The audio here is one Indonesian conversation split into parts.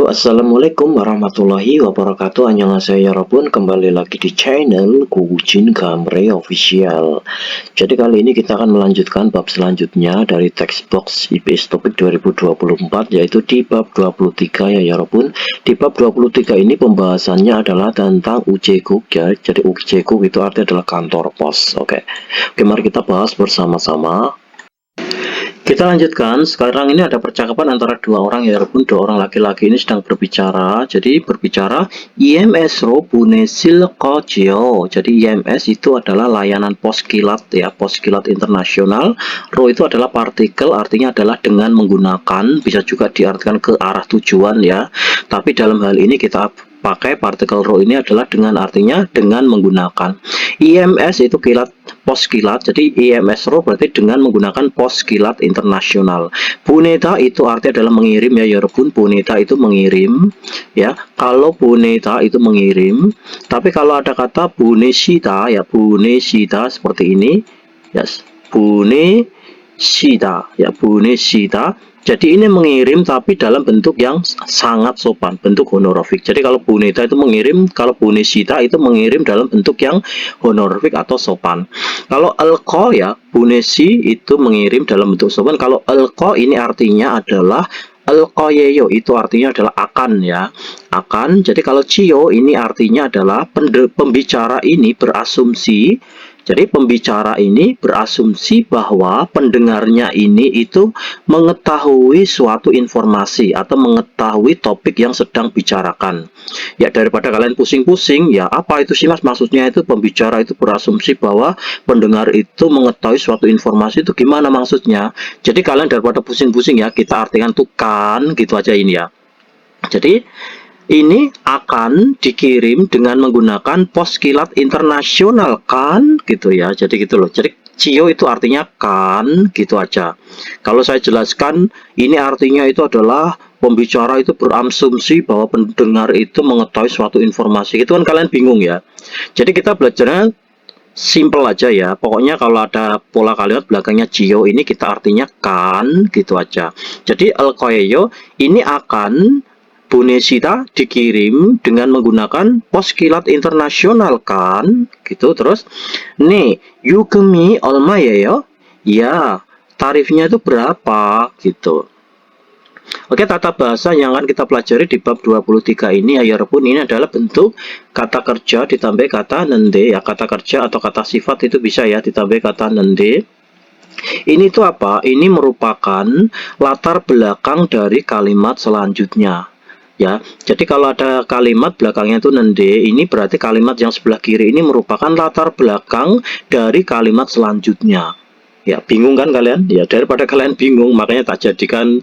Halo, assalamualaikum warahmatullahi wabarakatuh. Annyeonghaseyo yarabbun, kembali lagi di channel Kujin Gamre Official. Jadi kali ini kita akan melanjutkan bab selanjutnya dari textbox IPS topik 2024, yaitu di bab 23 ya yarabbun. Di bab 23 ini pembahasannya adalah tentang ujeeguk ya. Jadi ujeeguk itu artinya adalah kantor pos. Oke, mari kita bahas bersama-sama. Kita lanjutkan. Sekarang ini ada percakapan antara dua orang ya walaupun dua orang laki-laki ini sedang berbicara. Jadi berbicara IMS-ro bunesil kojo. Jadi IMS itu adalah layanan pos kilat ya, pos kilat internasional. Ro itu adalah partikel, artinya adalah dengan menggunakan, bisa juga diartikan ke arah tujuan ya. Tapi dalam hal ini kita pakai partikel ro ini adalah dengan artinya dengan menggunakan. IMS itu kilat, pos kilat. Jadi IMS ro berarti dengan menggunakan pos kilat internasional. Buneta itu artinya adalah mengirim ya yarabbun. Buneta itu mengirim ya. Kalau buneta itu mengirim, tapi kalau ada kata bunesita ya, bunesita seperti ini ya, bunesita ya, bunesita. Jadi ini mengirim tapi dalam bentuk yang sangat sopan, bentuk honorific. Jadi kalau buneta itu mengirim, kalau bunesita itu mengirim dalam bentuk yang honorific atau sopan. Kalau elko ya, bunesi itu mengirim dalam bentuk sopan. Kalau elko ini artinya adalah elkoyeyo, itu artinya adalah akan ya, akan. Jadi kalau cio ini artinya adalah pembicara ini berasumsi. Jadi pembicara ini berasumsi bahwa pendengarnya ini itu mengetahui suatu informasi atau mengetahui topik yang sedang bicarakan. Ya daripada kalian pusing-pusing, ya apa itu sih mas? Maksudnya itu pembicara itu berasumsi bahwa pendengar itu mengetahui suatu informasi, itu gimana maksudnya? Jadi kalian daripada pusing-pusing ya, kita artikan tuh kan, gitu aja ini ya. Jadi ini akan dikirim dengan menggunakan pos kilat internasional kan, gitu ya. Jadi gitu loh. Jadi cio itu artinya kan, gitu aja. Kalau saya jelaskan, ini artinya itu adalah pembicara itu berasumsi bahwa pendengar itu mengetahui suatu informasi. Itu kan kalian bingung ya. Jadi kita belajarnya simple aja ya. Pokoknya kalau ada pola kalimat belakangnya cio ini kita artinya kan, gitu aja. Jadi elkoyeyo ini akan bunesita dikirim dengan menggunakan pos kilat internasional kan, gitu. Terus nih yukemi olmayeyo ya, tarifnya itu berapa gitu. Oke, tata bahasa yang akan kita pelajari di bab 23 ini ya yarabbun, ini adalah bentuk kata kerja ditambah kata nende ya. Kata kerja atau kata sifat itu bisa ya ditambah kata nende. Ini tuh apa? Ini merupakan latar belakang dari kalimat selanjutnya. Ya, jadi kalau ada kalimat belakangnya itu nende, ini berarti kalimat yang sebelah kiri ini merupakan latar belakang dari kalimat selanjutnya. Ya, bingung kan kalian? Ya, daripada kalian bingung, makanya tak jadikan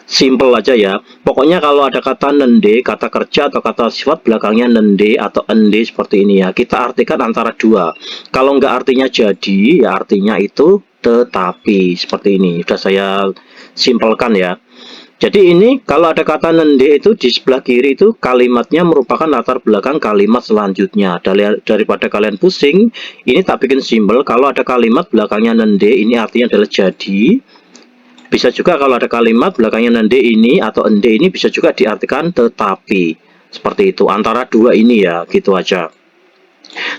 simple aja ya. Pokoknya kalau ada kata nende, kata kerja atau kata sifat belakangnya nende atau ende seperti ini ya, kita artikan antara dua. Kalau nggak artinya jadi, ya artinya itu tetapi seperti ini. Sudah saya simpelkan ya. Jadi ini kalau ada kata nende itu di sebelah kiri itu kalimatnya merupakan latar belakang kalimat selanjutnya. Daripada kalian pusing, ini tak bikin simpel. Kalau ada kalimat belakangnya nende, ini artinya adalah jadi. Bisa juga kalau ada kalimat belakangnya nende ini atau ende ini bisa juga diartikan tetapi. Seperti itu, antara dua ini ya, gitu aja.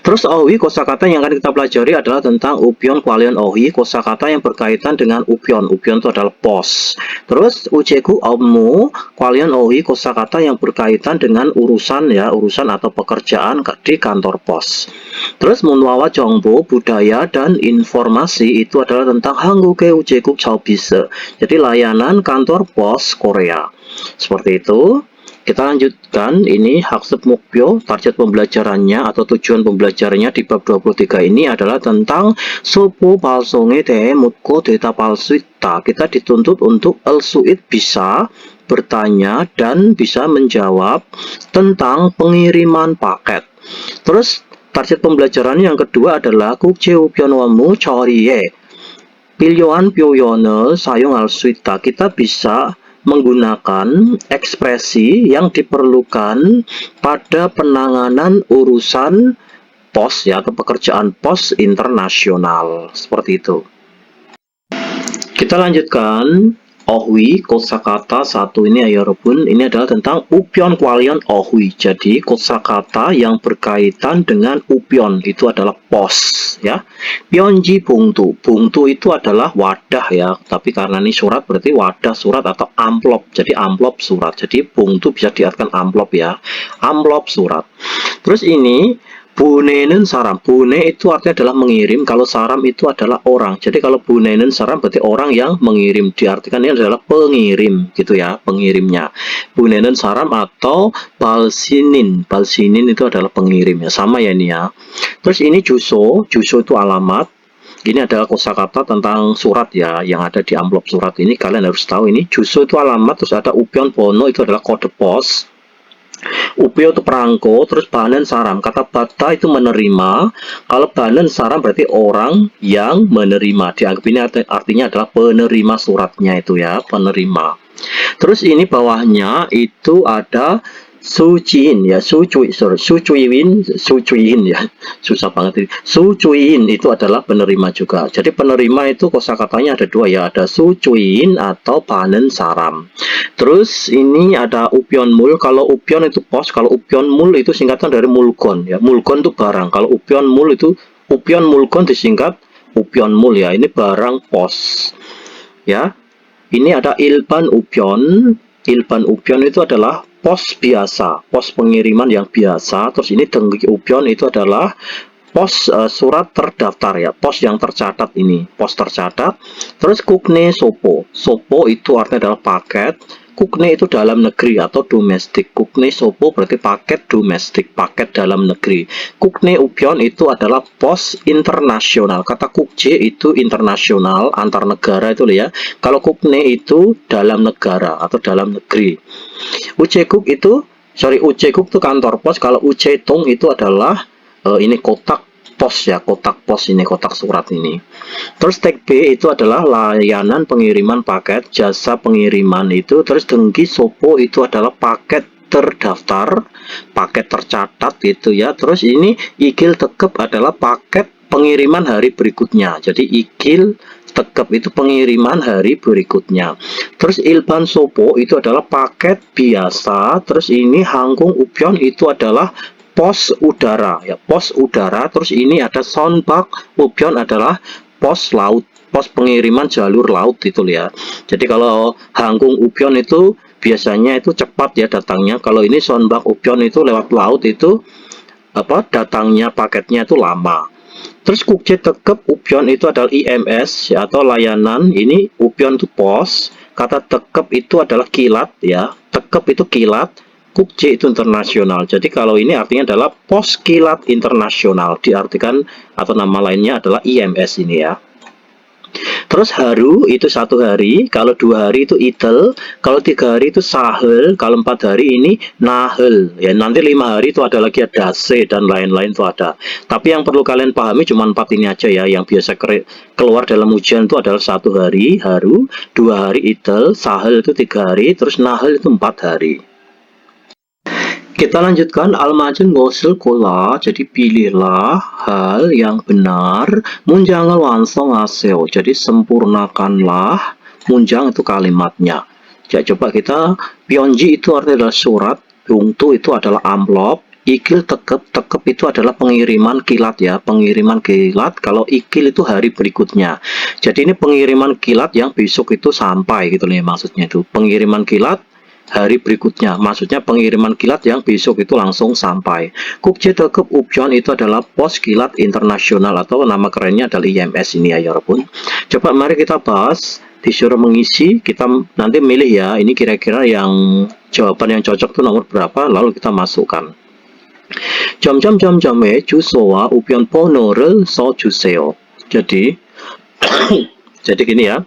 Terus ohi, kosakata yang akan kita pelajari adalah tentang upyon kualion ohi, kosakata yang berkaitan dengan upyon. Upyon itu adalah pos. Terus ujeku ommu kualion ohi, kosakata yang berkaitan dengan urusan ya, urusan atau pekerjaan di kantor pos. Terus munwawa jongbo, budaya dan informasi itu adalah tentang hangguke ujeku chaobise. Jadi layanan kantor pos Korea. Seperti itu. Kita lanjutkan, ini haksep mukbyo, target pembelajarannya atau tujuan pembelajarannya di bab 23 ini adalah tentang sopo palsonge te mutko data palsuita. Kita dituntut untuk elsuit bisa bertanya dan bisa menjawab tentang pengiriman paket. Terus target pembelajaran yang kedua adalah kukjeu pyeonwamu choriye. Pilyoan pyoyone sayong alsuita. Kita bisa menggunakan ekspresi yang diperlukan pada penanganan urusan pos ya, atau pekerjaan pos internasional seperti itu. Kita lanjutkan. Ohui, kosakata satu ini ya Robun, ini adalah tentang upyon kwalion ohui. Jadi kosakata yang berkaitan dengan upyon itu adalah pos ya. Pyeonji bungtu. Bungtu itu adalah wadah ya, tapi karena ini surat berarti wadah surat atau amplop. Jadi amplop surat. Jadi bungtu bisa diartikan amplop ya. Amplop surat. Terus ini Bunenen saram. Bune itu artinya adalah mengirim. Kalau saram itu adalah orang. Jadi kalau bunenen saram berarti orang yang mengirim. Diartikan ini adalah pengirim gitu ya, pengirimnya. Bunenen saram atau balsinin. Balsinin itu adalah pengirim ya. Sama ya ini ya. Terus ini juso. Juso itu alamat. Ini adalah kosakata tentang surat ya, yang ada di amplop surat ini. Kalian harus tahu ini. Juso itu alamat. Terus ada upyon pono itu adalah kode pos. Upyo itu perangko, terus banen saram. Kata bata itu menerima. Kalau banen saram berarti orang yang menerima. Dianggap ini artinya adalah penerima suratnya itu ya, penerima. Terus ini bawahnya itu ada suciin ya, sucuin ya, susah banget ini. Sucuin itu adalah penerima juga. Jadi penerima itu kosakatanya ada dua ya, ada sucuin atau panen saram. Terus ini ada upyon mul. Kalau upyon itu pos, kalau upyon mul itu singkatan dari mulkon ya. Mulkon itu barang. Kalau upyon mul itu upyon mulkon disingkat upyon mul ya. Ini barang pos ya. Ini ada ilban upyon. Ilban upyon itu adalah pos biasa, pos pengiriman yang biasa. Terus ini denggi upyon itu adalah pos surat terdaftar ya, pos yang tercatat ini, pos tercatat. Terus kukne sopo. Sopo itu artinya adalah paket. Kukne itu dalam negeri atau domestik. Kukne sopo berarti paket domestik, paket dalam negeri. Kukne upyon itu adalah pos internasional. Kata kukje itu internasional, antar negara itu ya. Kalau kukne itu dalam negara atau dalam negeri. Ucekuk itu, Ucekuk itu kantor pos. Kalau ucetung itu adalah ini kotak pos ya, kotak pos ini, kotak surat ini. Terus tag B itu adalah layanan pengiriman paket, jasa pengiriman itu. Terus denggi sopo itu adalah paket terdaftar, paket tercatat gitu ya. Terus ini ikil tekep adalah paket pengiriman hari berikutnya. Jadi ikil tekep itu pengiriman hari berikutnya. Terus ilban sopo itu adalah paket biasa. Terus ini hangkung upyon itu adalah pos udara ya, pos udara. Terus ini ada sonbak upyon adalah pos laut, pos pengiriman jalur laut itu ya. Jadi kalau hangkung upyon itu biasanya itu cepat ya datangnya. Kalau ini sonbak upyon itu lewat laut itu datangnya paketnya itu lama. Terus kukje tekep upyon itu adalah IMS ya, atau layanan. Ini upyon itu pos. Kata tekep itu adalah kilat ya, tekep itu kilat. Kukje itu internasional. Jadi kalau ini artinya adalah pos kilat internasional. Diartikan atau nama lainnya adalah IMS ini ya. Terus haru itu 1 hari. Kalau 2 hari itu idel. Kalau 3 hari itu sahel. Kalau 4 hari ini nahel. Ya, nanti 5 hari itu ada lagi ada dase dan lain-lain itu ada. Tapi yang perlu kalian pahami cuma 4 ini aja ya. Yang biasa keluar dalam ujian itu adalah 1 hari haru, 2 hari idel, sahel itu 3 hari, terus nahel itu 4 hari. Kita lanjutkan al-majun gosil kola. Jadi pilihlah hal yang benar. Munjangal wansong aseo. Jadi sempurnakanlah. Munjang itu kalimatnya. Jadi coba kita, pyeonji itu artinya adalah surat. Bungtu itu adalah amplop. Ikil tekep. Tekep itu adalah pengiriman kilat ya. Pengiriman kilat. Kalau ikil itu hari berikutnya. Jadi ini pengiriman kilat yang besok itu sampai gitu nih maksudnya itu. Pengiriman kilat hari berikutnya, maksudnya pengiriman kilat yang besok itu langsung sampai. Kukje tekep upyon itu adalah pos kilat internasional atau nama kerennya adalah IMS ini ya Robun. Coba mari kita bahas, disuruh mengisi, kita nanti milih ya, ini kira-kira yang jawaban yang cocok itu nomor berapa, lalu kita masukkan. 점점점점의 주소와 우편 번호를 써주세요. Jadi gini ya.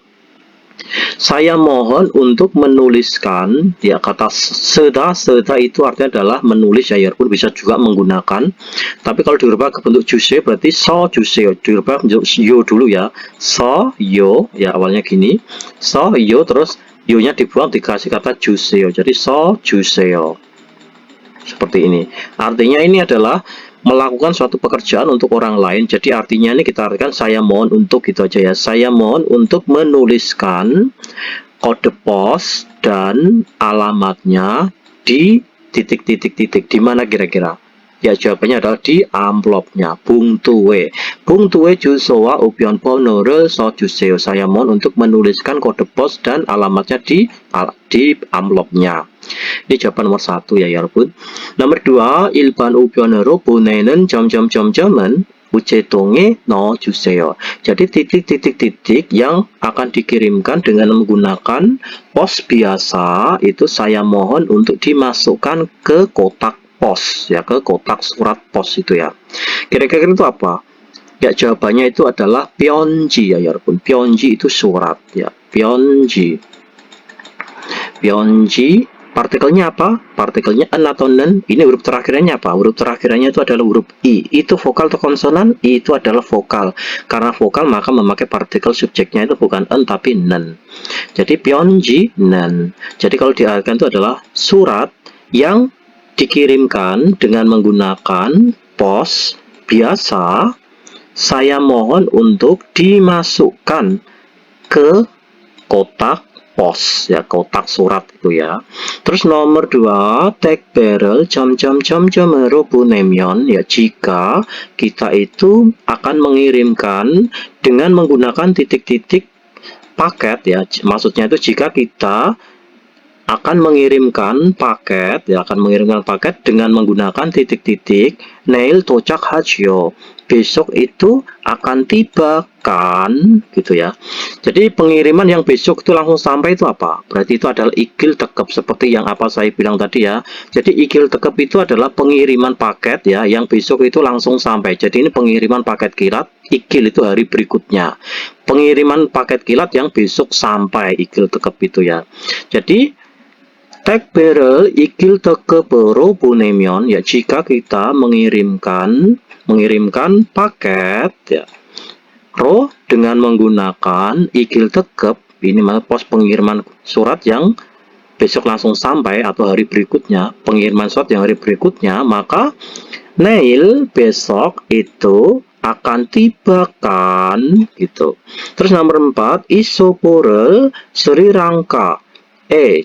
Saya mohon untuk menuliskan ya, kata seda itu artinya adalah menulis ya, pun bisa juga menggunakan. Tapi kalau dirubah ke bentuk juse berarti so juse, dirubah bentuk yo dulu ya. So yo ya, awalnya gini. So yo, terus yo nya dibuang dikasih kata juseo. Jadi so juseo. Seperti ini. Artinya ini adalah melakukan suatu pekerjaan untuk orang lain. Jadi artinya ini kita artikan saya mohon untuk gitu aja ya. Saya mohon untuk menuliskan kode pos dan alamatnya di titik-titik-titik. Di mana kira-kira? Ya, jawabannya adalah di amplopnya. Bung Tuwe Jusowa Upion Ponore So Juseo. Saya mohon untuk menuliskan kode pos dan alamatnya di amplopnya. Ini jawaban nomor 1 ya, Yarbun. Nomor 2, 일반 우편으로 보내는 점점점점은 우체통에 넣어 주세요. Jadi titik-titik-titik yang akan dikirimkan dengan menggunakan pos biasa itu saya mohon untuk dimasukkan ke kotak pos ya, ke kotak surat pos itu ya. Kira-kira itu apa? Ya, jawabannya itu adalah pionji ya, Yarbun. Pionji itu surat ya. Pionji. Partikelnya apa? Partikelnya en atau nen. Ini huruf terakhirannya apa? Huruf terakhirannya itu adalah huruf i. Itu vokal atau konsonan? I itu adalah vokal. Karena vokal maka memakai partikel subjeknya itu bukan en tapi nen. Jadi pionji nen. Jadi kalau diartikan itu adalah surat yang dikirimkan dengan menggunakan pos biasa. Saya mohon untuk dimasukkan ke kotak pos ya, kotak surat itu ya. Terus nomor 2, 택배를 점점점점으로 보내면 ya, jika kita itu akan mengirimkan dengan menggunakan titik-titik paket ya, maksudnya itu jika kita akan mengirimkan paket ya, dengan menggunakan titik-titik neil tocak hajyo, besok itu akan tiba kan gitu ya. Jadi pengiriman yang besok itu langsung sampai itu apa? Berarti itu adalah ikil tekep, seperti yang apa saya bilang tadi ya. Jadi ikil tekep itu adalah pengiriman paket ya, yang besok itu langsung sampai. Jadi ini pengiriman paket kilat, ikil itu hari berikutnya. Pengiriman paket kilat yang besok sampai, ikil tekep itu ya. Jadi 택배를 ikil tekepero 보내면 ya, jika kita mengirimkan paket ya, ro dengan menggunakan ikil tekep, ini pos pengiriman surat yang besok langsung sampai atau hari berikutnya, pengiriman surat yang hari berikutnya, maka neil besok itu akan tiba kan gitu. Terus nomor 4, isopore Sri Lanka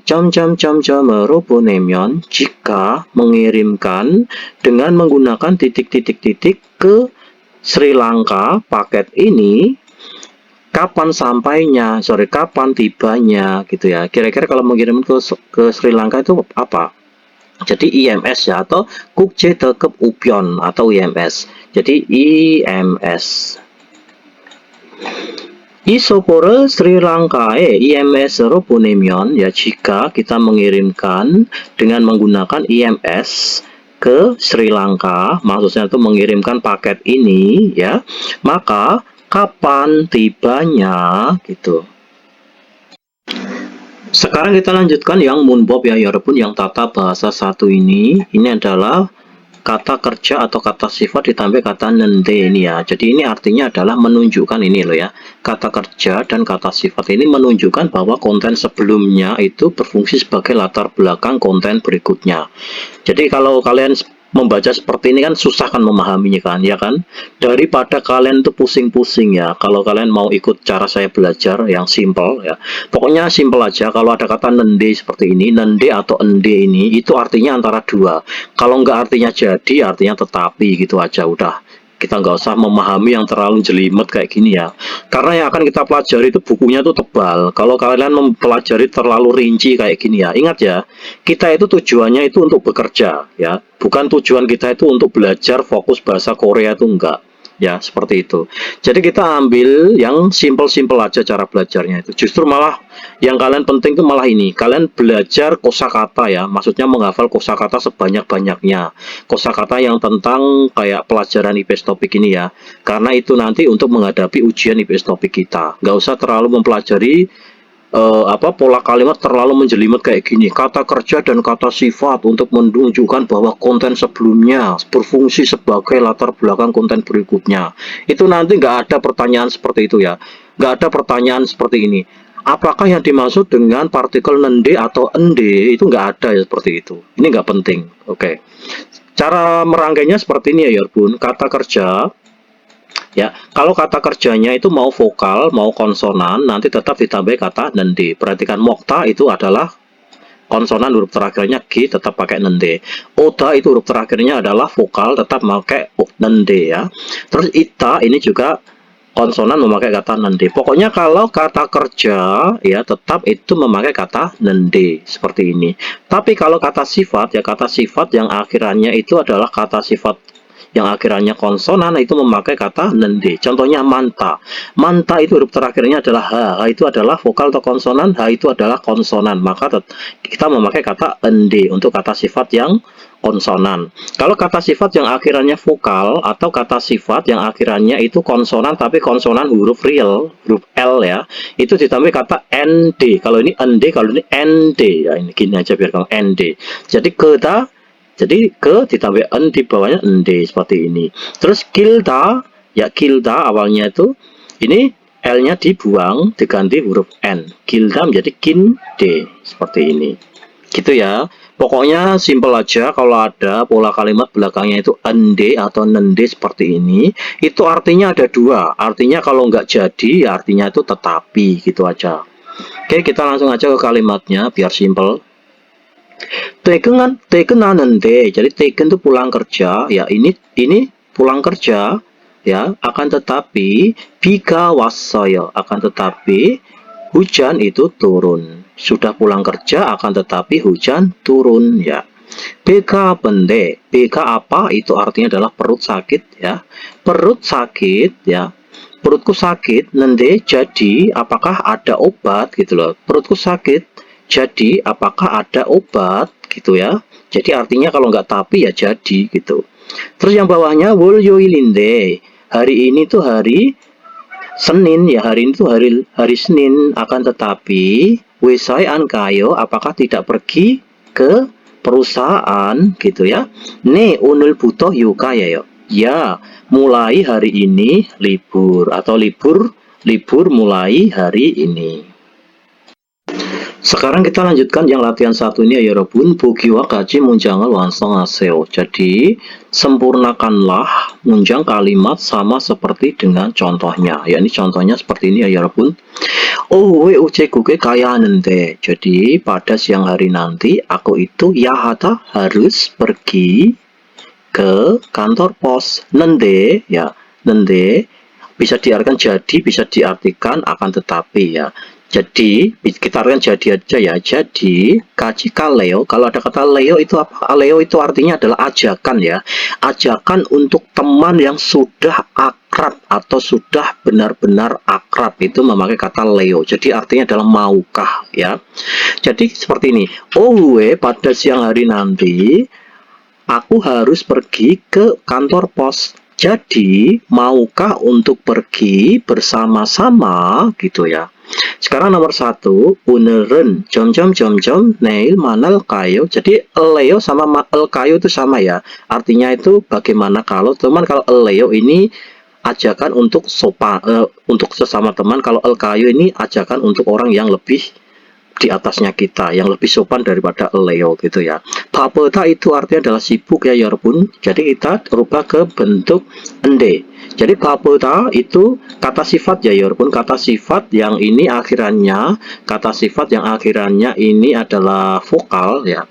점점점점으로 보내면, jika mengirimkan dengan menggunakan titik-titik-titik ke Sri Lanka, paket ini kapan sampainya, kapan tibanya gitu ya. Kira-kira kalau mengirim ke Sri Lanka itu apa? Jadi IMS ya, atau Kukje Tekep Upion atau IMS. Jadi IMS. Isopore Sri Lankae IMS-로 보내면 ya, jika kita mengirimkan dengan menggunakan IMS ke Sri Lanka, maksudnya itu mengirimkan paket ini ya, maka kapan tibanya gitu. Sekarang kita lanjutkan yang munbob ya, Yorobun, yang tata bahasa 1 ini. Ini adalah kata kerja atau kata sifat ditambah kata nende ini ya. Jadi ini artinya adalah menunjukkan ini loh ya. Kata kerja dan kata sifat ini menunjukkan bahwa konten sebelumnya itu berfungsi sebagai latar belakang konten berikutnya. Jadi kalau kalian membaca seperti ini kan susah kan memahaminya kan, ya kan? Daripada kalian tuh pusing-pusing ya, kalau kalian mau ikut cara saya belajar yang simple ya, pokoknya simple aja. Kalau ada kata nende seperti ini, nende atau ende ini, itu artinya antara dua. Kalau nggak artinya jadi, artinya tetapi gitu aja udah. Kita nggak usah memahami yang terlalu jelimet kayak gini ya, karena yang akan kita pelajari itu bukunya tuh tebal. Kalau kalian mempelajari terlalu rinci kayak gini ya, ingat ya, kita itu tujuannya itu untuk bekerja ya, bukan tujuan kita itu untuk belajar fokus bahasa Korea itu enggak ya, seperti itu. Jadi kita ambil yang simple-simple aja cara belajarnya itu. Justru malah yang kalian penting itu malah ini, kalian belajar kosakata ya, maksudnya menghafal kosakata sebanyak-banyaknya, kosakata yang tentang kayak pelajaran IPS topik ini ya, karena itu nanti untuk menghadapi ujian IPS topik kita. Nggak usah terlalu mempelajari pola kalimat terlalu menjelimet kayak gini, kata kerja dan kata sifat untuk menunjukkan bahwa konten sebelumnya berfungsi sebagai latar belakang konten berikutnya. Itu nanti nggak ada pertanyaan seperti itu ya, nggak ada pertanyaan seperti ini, apakah yang dimaksud dengan partikel nende atau ende, itu nggak ada ya, seperti itu. Ini nggak penting. Oke. Cara merangkainya seperti ini ya, Yarbun. Kata kerja Ya, kalau kata kerjanya itu mau vokal, mau konsonan, nanti tetap ditambah kata nende. Perhatikan mokta itu adalah konsonan, huruf terakhirnya G tetap pakai nende. Oda itu huruf terakhirnya adalah vokal, tetap pakai nende ya. Terus ita ini juga konsonan memakai kata nende. Pokoknya kalau kata kerja ya tetap itu memakai kata nende seperti ini. Tapi kalau kata sifat ya, kata sifat yang akhirannya itu adalah kata sifat yang akhirannya konsonan itu memakai kata nende. Contohnya manta. Manta itu huruf terakhirnya adalah H. H itu adalah vokal atau konsonan, H itu adalah konsonan. Maka kita memakai kata ende untuk kata sifat yang konsonan. Kalau kata sifat yang akhirannya vokal atau kata sifat yang akhirannya itu konsonan tapi konsonan huruf real, huruf L ya, itu ditambah kata nd. Kalau ini nd, kalau ini nd ya, ini gini aja biar kamu nd. Jadi ke ditambah n di bawahnya nd seperti ini. Terus kilda ya, kilda awalnya itu ini L-nya dibuang diganti huruf N. Kilda menjadi kinde seperti ini. Gitu ya. Pokoknya simpel aja, kalau ada pola kalimat belakangnya itu ende atau nende seperti ini, itu artinya ada dua. Artinya kalau nggak jadi, ya artinya itu tetapi, gitu aja. Oke, kita langsung aja ke kalimatnya biar simpel. 퇴근하는데, jadi taken itu pulang kerja, ya ini pulang kerja, ya akan tetapi 비가 왔어요, akan tetapi hujan itu turun. Sudah pulang kerja akan tetapi hujan turun ya. BK bende, BK apa? Itu artinya adalah perut sakit ya. Perut sakit ya. Perutku sakit, nende jadi apakah ada obat gitu loh. Perutku sakit, jadi apakah ada obat gitu ya. Jadi artinya kalau nggak tapi ya jadi gitu. Terus yang bawahnya wolyoilinde. Hari ini tuh hari Senin ya, hari ini tuh hari Senin, akan tetapi Wesai Ankayo apakah tidak pergi ke perusahaan gitu ya. Ne unul butoh yuka ya, ya mulai hari ini libur atau libur mulai hari ini. Sekarang kita lanjutkan yang latihan satu ini ya 여러분. 보기와 같이 문장을 완성하세요. Jadi sempurnakanlah munjang kalimat sama seperti dengan contohnya. Ya, ini contohnya seperti ini ya 여러분. 오후에 우체국에 가야 하는데. Jadi pada siang hari nanti aku itu 야하다 harus pergi ke kantor pos. Nende ya, nende bisa diartikan jadi, bisa diartikan akan tetapi ya. Jadi kita artikan jadi aja ya. Jadi kaji kaleo, kalau ada kata leo itu apa? Leo itu artinya adalah ajakan ya. Ajakan untuk teman yang sudah akrab atau sudah benar-benar akrab itu memakai kata leo. Jadi artinya adalah maukah ya. Jadi seperti ini. Owe pada siang hari nanti aku harus pergi ke kantor pos. Jadi maukah untuk pergi bersama-sama gitu ya. Sekarang nomor 1, 오늘은 neil manal kayo. Jadi eleo sama el kayo itu sama ya. Artinya itu bagaimana kalau teman, kalau eleo ini ajakan untuk untuk sesama teman, kalau el kayo ini ajakan untuk orang yang lebih di atasnya kita, yang lebih sopan daripada eleo gitu ya. 바쁘다 itu artinya adalah sibuk ya 여러분. Jadi kita rubah ke bentuk ende. Jadi 바쁘다 itu kata sifat ya 여러분. Kata sifat yang ini akhirannya, kata sifat yang akhirannya ini adalah vokal ya.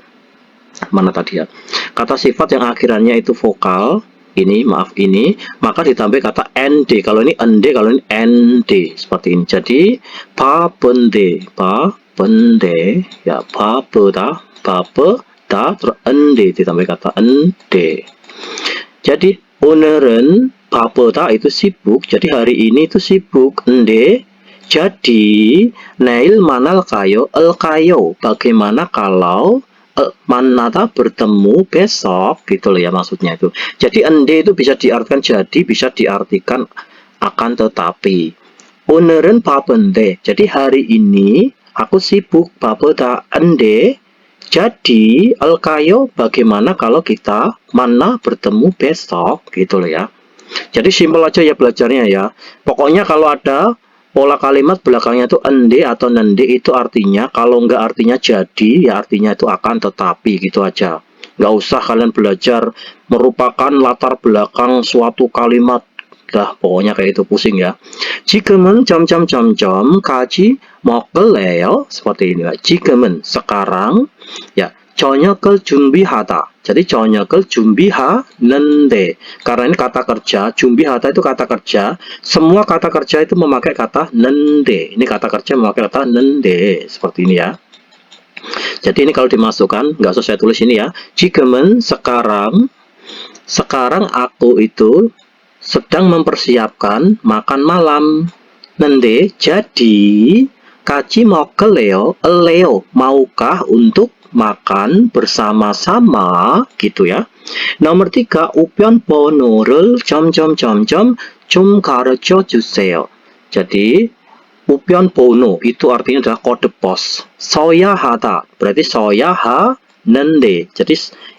Mana tadi ya? Kata sifat yang akhirannya itu vokal. Ini maaf ini, maka ditambah kata nd. Kalau ini nd, kalau ini nd seperti ini. Jadi 바쁜데, 바쁜데 ya, 바쁘다, 바쁘다 terus nd ditambah kata nd. Jadi 오늘은 바쁘다 itu sibuk, jadi hari ini itu sibuk. Ende jadi neil manal kayo, el kayo bagaimana kalau manata bertemu besok gitu loh ya, maksudnya itu. Jadi ende itu bisa diartikan jadi, bisa diartikan akan tetapi. 오늘은 바쁜데, jadi hari ini aku sibuk. 바쁘다 ende jadi el-kayo bagaimana kalau kita mana bertemu besok gitu loh ya. Jadi simpel aja ya belajarnya ya. Pokoknya kalau ada pola kalimat belakangnya itu ende atau nende itu artinya, kalau nggak artinya jadi ya artinya itu akan tetapi gitu aja. Nggak usah kalian belajar merupakan latar belakang suatu kalimat Dah pokoknya kayak itu, pusing ya. 지금은 가지 먹을래요? Seperti ini. 지금은 sekarang ya, 저녁을 준비하다. Jadi 저녁을 준비하는데, karena ini kata kerja, 준비하다 itu kata kerja, semua kata kerja itu memakai kata nende. Ini kata kerja memakai kata nende, seperti ini ya. Jadi ini kalau dimasukkan, nggak usah saya tulis ini ya. 지금은 sekarang aku itu sedang mempersiapkan makan malam. Nende, jadi kaji 먹을래요? Leo, maukah untuk makan bersama-sama, gitu ya. Nomor 3, 우편 번호를 좀 가르쳐 주세요. Jadi 우편 번호 itu artinya adalah kode pos. 써야 하다 berarti 써야 하는데. Jadi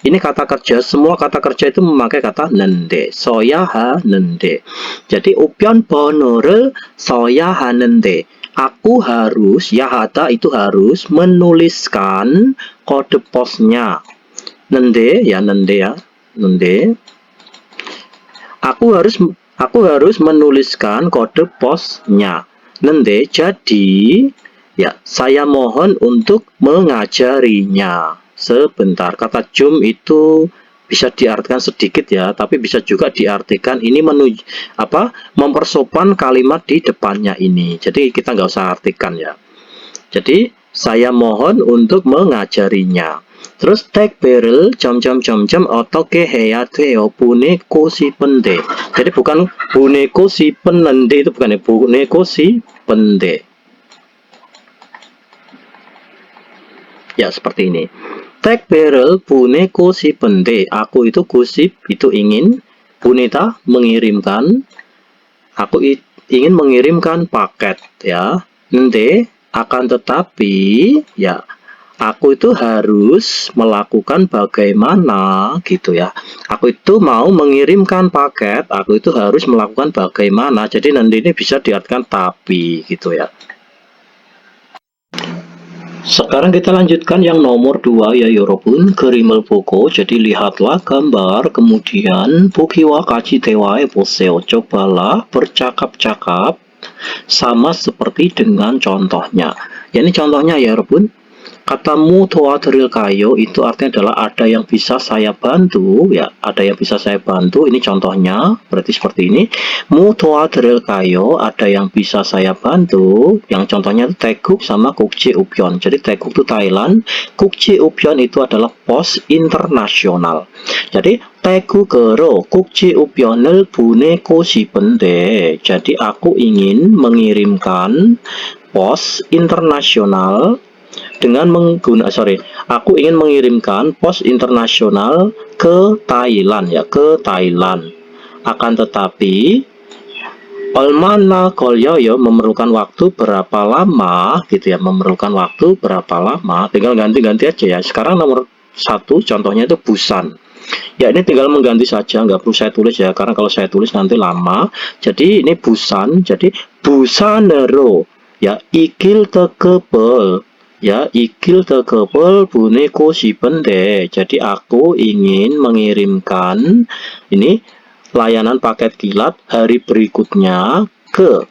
ini kata kerja, semua kata kerja itu memakai kata nende. 써야 하는데. Jadi 우편 번호를 써야 하는데. Aku harus, ya hata itu harus menuliskan kode posnya. Nende ya, nende ya, nende. Aku harus menuliskan kode posnya. Nende, jadi ya, saya mohon untuk mengajarinya. Sebentar, kata jum itu bisa diartikan sedikit ya, tapi bisa juga diartikan ini mempersopan kalimat di depannya ini. Jadi kita nggak usah artikan ya. Jadi saya mohon untuk mengajarinya. Terus 택배를 어떻게 해야 돼요? 보내고 싶은데. Jadi bukan 보내고 싶은데, itu bukan ya, 보내고 싶은데. Ya, seperti ini. 택배를 보내고 싶은데. Aku itu kusip, itu ingin. 보내다, mengirimkan. Aku ingin mengirimkan paket ya. Nanti akan tetapi ya, aku itu harus melakukan bagaimana, gitu ya. Aku itu mau mengirimkan paket, aku itu harus melakukan bagaimana. Jadi nanti ini bisa diartikan tapi, gitu ya. Sekarang kita lanjutkan yang nomor 2 ya 여러분. 그림을 보고, jadi lihatlah gambar, kemudian 보기와 같이 대화해 보세요. Cobalah bercakap-cakap sama seperti dengan contohnya. Ya, ini contohnya ya 여러분. Katamu 도와드릴까요? Itu artinya adalah ada yang bisa saya bantu ya, ada yang bisa saya bantu. Ini contohnya, berarti seperti ini. Mu 도와드릴까요? Ada yang bisa saya bantu. Yang contohnya itu Taeguk sama 국제우편. Jadi Taeguk itu Thailand, 국제우편 itu adalah pos internasional. Jadi 태국으로 국제우편을 보내고 싶은데. Jadi aku ingin mengirimkan pos internasional dengan aku ingin mengirimkan pos internasional ke Thailand ya, ke Thailand. Akan tetapi 얼마나 걸려요? Memerlukan waktu berapa lama, gitu ya, memerlukan waktu berapa lama. Tinggal ganti-ganti aja ya. Sekarang nomor 1 contohnya itu Busan. Ya, ini tinggal mengganti saja, nggak perlu saya tulis ya, karena kalau saya tulis nanti lama. Jadi ini Busan, jadi Busan으로 ya, ikil tekebel. Ya, ikil tekebel 보내고 싶은데. Jadi aku ingin mengirimkan ini layanan paket kilat hari berikutnya ke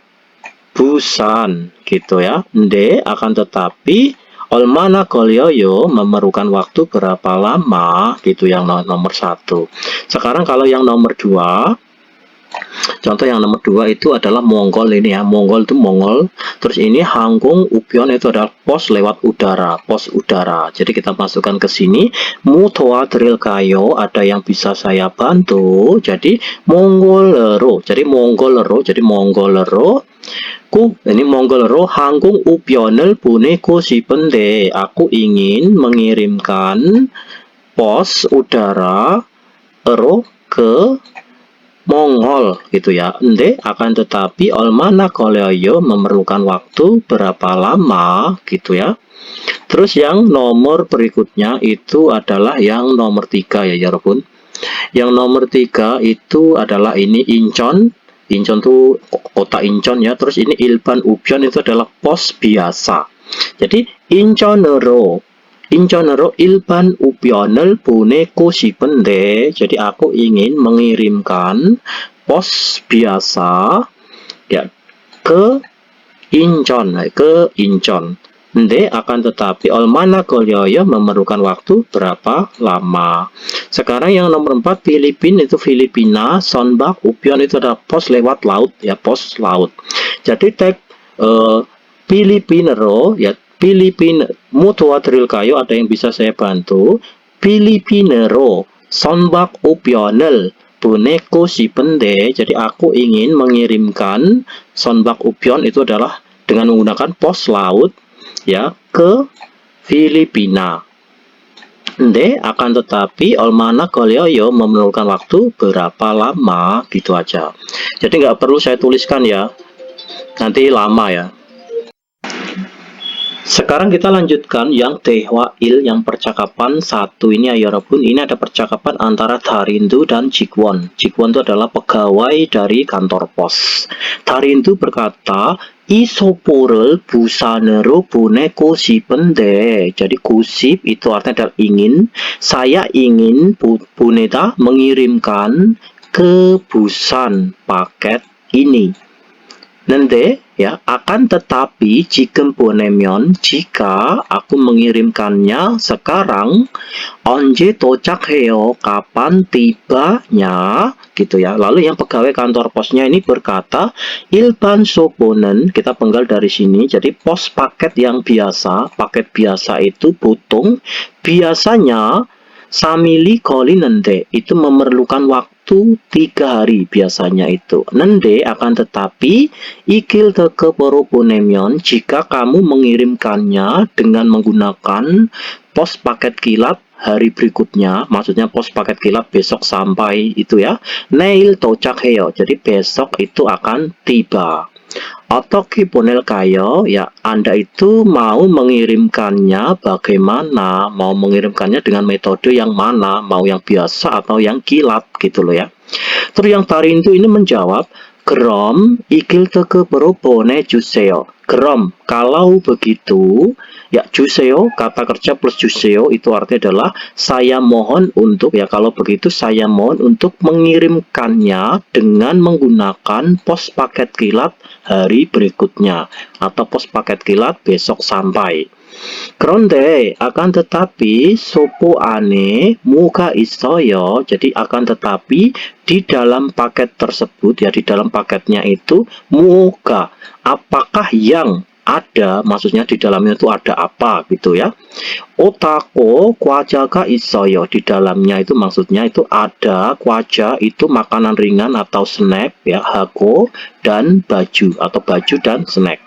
Busan, gitu ya. Nde, akan tetapi 얼마나 걸려요? Memerlukan waktu berapa lama, gitu yang nomor 1. Sekarang kalau yang nomor 2, contoh yang nomor 2 itu adalah Mongol ini ya. Mongol itu Mongol. Terus ini Hanggung Upion itu adalah pos lewat udara, pos udara. Jadi kita masukkan ke sini. Mu 도와드릴까요? Ada yang bisa saya bantu. Jadi Mongolero. Jadi Mongolero. Jadi Mongolero. Ini Mongolero Hanggung Upion을 보내고 싶은데. Aku ingin mengirimkan pos udara ke Mongol, gitu ya. Nde, akan tetapi 얼마나 걸려요? Memerlukan waktu berapa lama, gitu ya. Terus yang nomor berikutnya itu adalah yang nomor 3 ya 여러분. Yang nomor 3 itu adalah ini Incheon. Incheon itu kota Incheon ya. Terus ini Ilban Upion itu adalah pos biasa. Jadi Incheon으로 일반 우편을 보내고 싶은데. Jadi aku ingin mengirimkan pos biasa ya ke Incheon. Akan tetapi Olmana Golyoyo memerlukan waktu berapa lama. Sekarang yang nomor 4 Filipina itu Filipina, Sonbak, Upyon itu adalah pos lewat laut ya, pos laut. Jadi tag Filipinero ya, Filipina Mutua Tril Kayo ada yang bisa saya bantu. Filipinero, Sonbak, Upyonel, Buneko si pende. Jadi aku ingin mengirimkan Sonbak Upyon itu adalah dengan menggunakan pos laut ya ke Filipina. Akan tetapi Olmana Golyoyo memerlukan waktu berapa lama, gitu aja. Jadi nggak perlu saya tuliskan ya, nanti lama ya. Sekarang kita lanjutkan yang Tehwail, yang percakapan satu ini ya Yorobun. Ini ada percakapan antara Darindu dan Jikwon. Jikwon itu adalah pegawai dari kantor pos. Darindu berkata, Isoporel busanero buneko sipende. Jadi kusip itu artinya adalah ingin. Saya ingin Buneta mengirimkan ke Busan paket ini. Ya, akan tetapi jika aku mengirimkannya sekarang, onje tochakheo, kapan tibanya, gitu ya. Lalu yang pegawai kantor posnya ini berkata, ilban soponen, kita penggal dari sini, jadi pos paket yang biasa, paket biasa itu putung, biasanya samili koli nende, itu memerlukan waktu 3 hari biasanya itu. Nende akan tetapi ikil teke poroponemyon, jika kamu mengirimkannya dengan menggunakan pos paket kilat hari berikutnya, maksudnya pos paket kilat besok sampai itu ya, neil tochakheo, jadi besok itu akan tiba. Otoki ponel kayo, ya Anda itu mau mengirimkannya bagaimana, mau mengirimkannya dengan metode yang mana, mau yang biasa atau yang kilat gitu loh ya. Terus yang Darindu ini menjawab, Grom ikil teke perobone juseo. Grom, kalau begitu, ya juseo, kata kerja plus juseo itu artinya adalah saya mohon untuk, ya kalau begitu saya mohon untuk mengirimkannya dengan menggunakan pos paket kilat hari berikutnya atau pos paket kilat besok sampai. Kronde akan tetapi sopo ane muka isoyo, jadi akan tetapi di dalam paket tersebut ya, di dalam paketnya itu muka, apakah yang ada, maksudnya di dalamnya itu ada apa gitu ya. Otako kwajaga isoyo, di dalamnya itu maksudnya itu ada kwaja, itu makanan ringan atau snack ya, hako dan baju atau baju dan snack.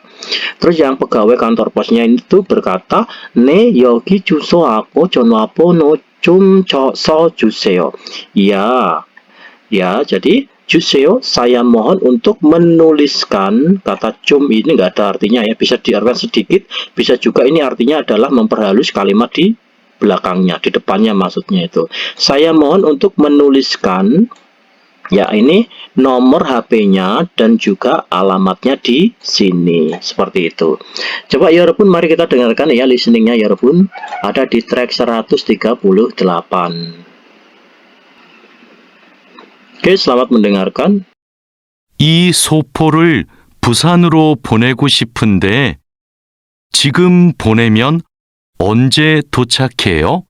Terus yang pegawai kantor posnya itu berkata, ne yogi juso aku jonwapo no cum so juseo. Ya, jadi juseo, saya mohon untuk menuliskan, kata cum ini nggak ada artinya ya, bisa diartikan sedikit, bisa juga ini artinya adalah memperhalus kalimat di belakangnya, di depannya maksudnya itu. Saya mohon untuk menuliskan ya ini nomor HP-nya dan juga alamatnya di sini, seperti itu. Coba ya Yorobun, mari kita dengarkan ya listeningnya ya Yorobun, ada di track 138. Oke, selamat mendengarkan. 이 소포를 부산으로 보내고 싶은데 지금 보내면 언제 도착해요?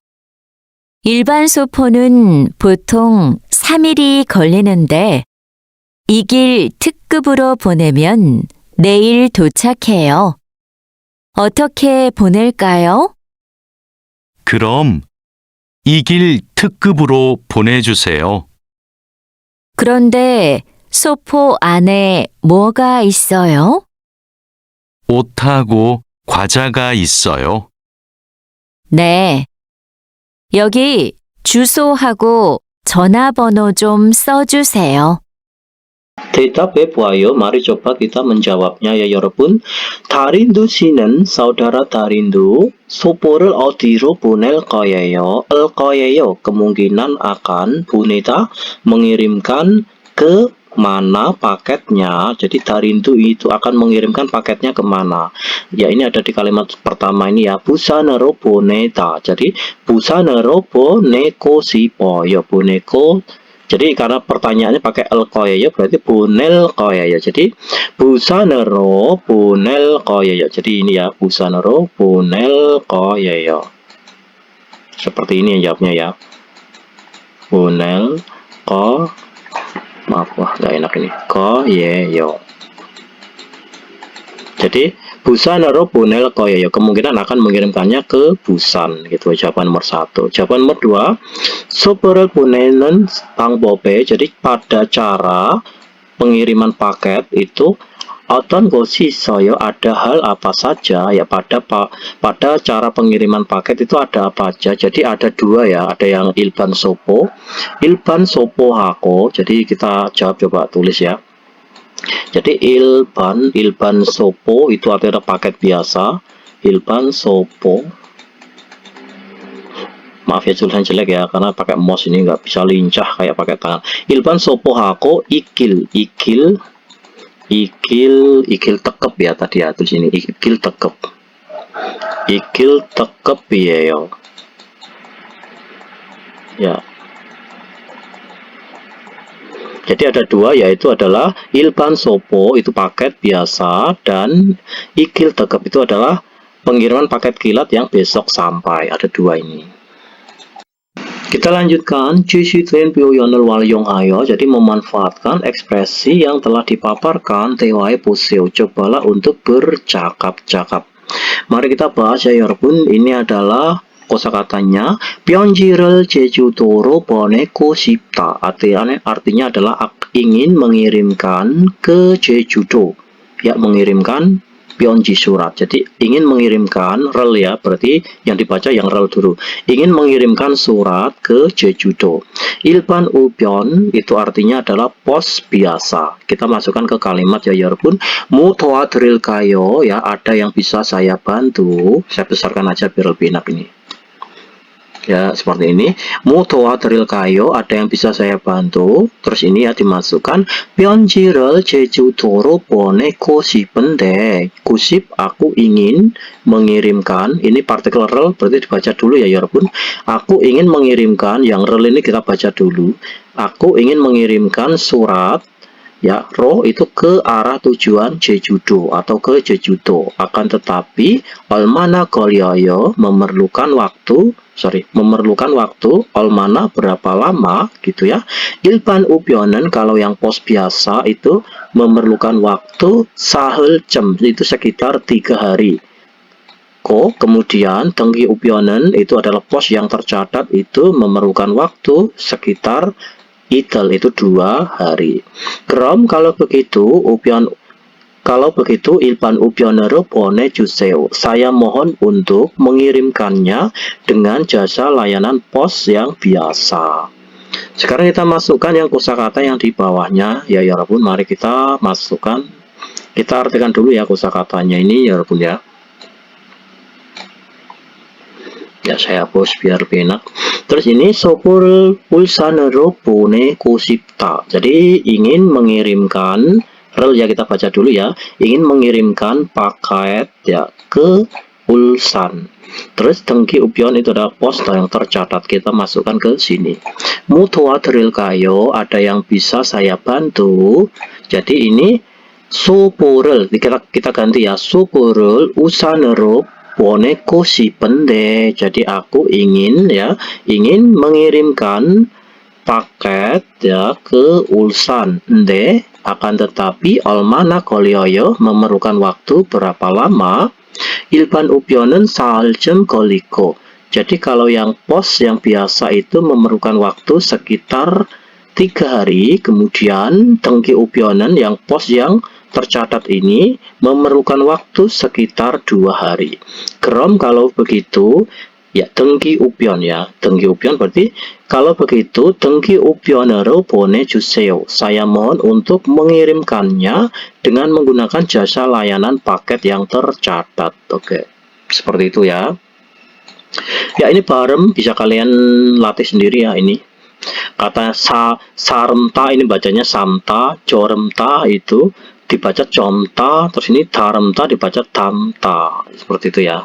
일반 소포는 보통 3일이 걸리는데 이 길 특급으로 보내면 내일 도착해요. 어떻게 보낼까요? 그럼 이 길 특급으로 보내주세요. 그런데 소포 안에 뭐가 있어요? 옷하고 과자가 있어요. 네. 여기 주소하고 전화번호 좀 써주세요. 대답해보아요. Mari coba kita menjawabnya ya Yorobun. Darindu 씨는 saudara Darindu 소포를 어디로 보낼 거예요? Kemungkinan akan Buneta mengirimkan ke mana paketnya. Jadi Darindu itu akan mengirimkan paketnya kemana. Ya ini ada di kalimat pertama ini ya, busanero boneta. Jadi busanero boneko sipo, ya boneko Jadi karena pertanyaannya pakai elkoyeyo berarti bunel koyeyo. Jadi busanero bunel koyeyo. Jadi ini ya, busanero bunel koyeyo. Seperti ini yang jawabnya ya. Bunel ko, maaf, wah nggak enak ini, koyeyo. Jadi busanero bunel koyeyo kemungkinan akan mengirimkannya ke Busan gitu. Jawaban nomor 1. Jawaban nomor 2, soporel punenen pangbope. Jadi pada cara pengiriman paket itu 어떤 것이 있어요? Ada hal apa saja ya pada cara pengiriman paket itu ada apa aja. Jadi ada dua ya, ada yang ilban sopo hako. Jadi kita jawab, coba tulis ya. Jadi ilban sopo itu artinya paket biasa. Ilban sopo, maaf ya tulisan jelek ya, karena pakai mouse ini nggak bisa lincah kayak pakai tangan. Ilban sopo hako ikil tekep ya tadi ya, tulis ini ikil tekep ya. Jadi ada dua, yaitu adalah ilban sopo itu paket biasa dan ikil tekep itu adalah pengiriman paket kilat yang besok sampai. Ada dua ini. Kita lanjutkan Jisituen Pyoyonel Walyong Hayo. Jadi memanfaatkan ekspresi yang telah dipaparkan Tewai Puseo. Cobalah untuk bercakap-cakap. Mari kita bahas ya Yorpun. Ini adalah kosakatanya Pyeonjireul Jeju-do로 보내고 싶다. Artinya adalah ingin mengirimkan ke Jeju-do. Ya, mengirimkan Pyeonji surat. Jadi ingin mengirimkan rel ya, berarti yang dibaca yang rel dulu. Ingin mengirimkan surat ke Jeju-do. Ilban ubyon itu artinya adalah pos biasa. Kita masukkan ke kalimat ya Yorpun. Mu doadrilkayo ya, ada yang bisa saya bantu. Saya besarkan aja biar lebih enak ini. Ya, seperti ini. Mu doadrilkayo, ada yang bisa saya bantu. Terus ini ya dimasukkan Pyeonjireul Jeju-do로 보내고 싶은데. Kusip aku ingin mengirimkan. Ini partikel rel berarti dibaca dulu ya Yorpun. Aku ingin mengirimkan, yang rel ini kita baca dulu. Aku ingin mengirimkan surat ya, ro itu ke arah tujuan Jeju-do atau ke Jeju-do. Akan tetapi olmana golyoyo memerlukan waktu olmana berapa lama gitu ya. Ilban ubyonen kalau yang pos biasa itu memerlukan waktu sahel jam itu sekitar 3 hari. Kemudian tengki ubyonen itu adalah pos yang tercatat itu memerlukan waktu sekitar itel itu 2 hari. Krom kalau begitu ilban ubyoneru 보내주세요. Saya mohon untuk mengirimkannya dengan jasa layanan pos yang biasa. Sekarang kita masukkan yang kosakata yang di bawahnya ya Yorpun. Mari kita masukkan. Kita artikan dulu ya kosakatanya ini Yorpun ya. Ya saya hapus biar lebih enak. Terus ini sopul pulsanero 보내고 싶다. Jadi ingin mengirimkan rel ya, kita baca dulu ya. Ingin mengirimkan paket ya ke Ulsan. Terus tengki ubyon itu adalah pos yang tercatat, kita masukkan ke sini. Mu doadrilkayo, ada yang bisa saya bantu. Jadi ini soporel kita ganti ya, soporel usanero 보내고 싶은데. Jadi aku ingin mengirimkan paket ya ke Ulsan. Akan tetapi 얼마나 걸려요? Memerlukan waktu berapa lama? Ilban ubyonen 사흘쯤 걸리고. Jadi kalau yang pos yang biasa itu memerlukan waktu sekitar 3 hari. Kemudian tengki ubyonen yang pos yang tercatat ini memerlukan waktu sekitar 2 hari. Krom kalau begitu ya tengki ubyon ya. Tengki ubyon berarti kalau begitu tengki ubyoneru 보내주세요. Saya mohon untuk mengirimkannya dengan menggunakan jasa layanan paket yang tercatat. Oke. Seperti itu ya. Ya ini barem bisa kalian latih sendiri ya ini. Kata saremta ini bacanya samta, joremta itu dibaca comta, terus ini daremta dibaca tamta, seperti itu ya.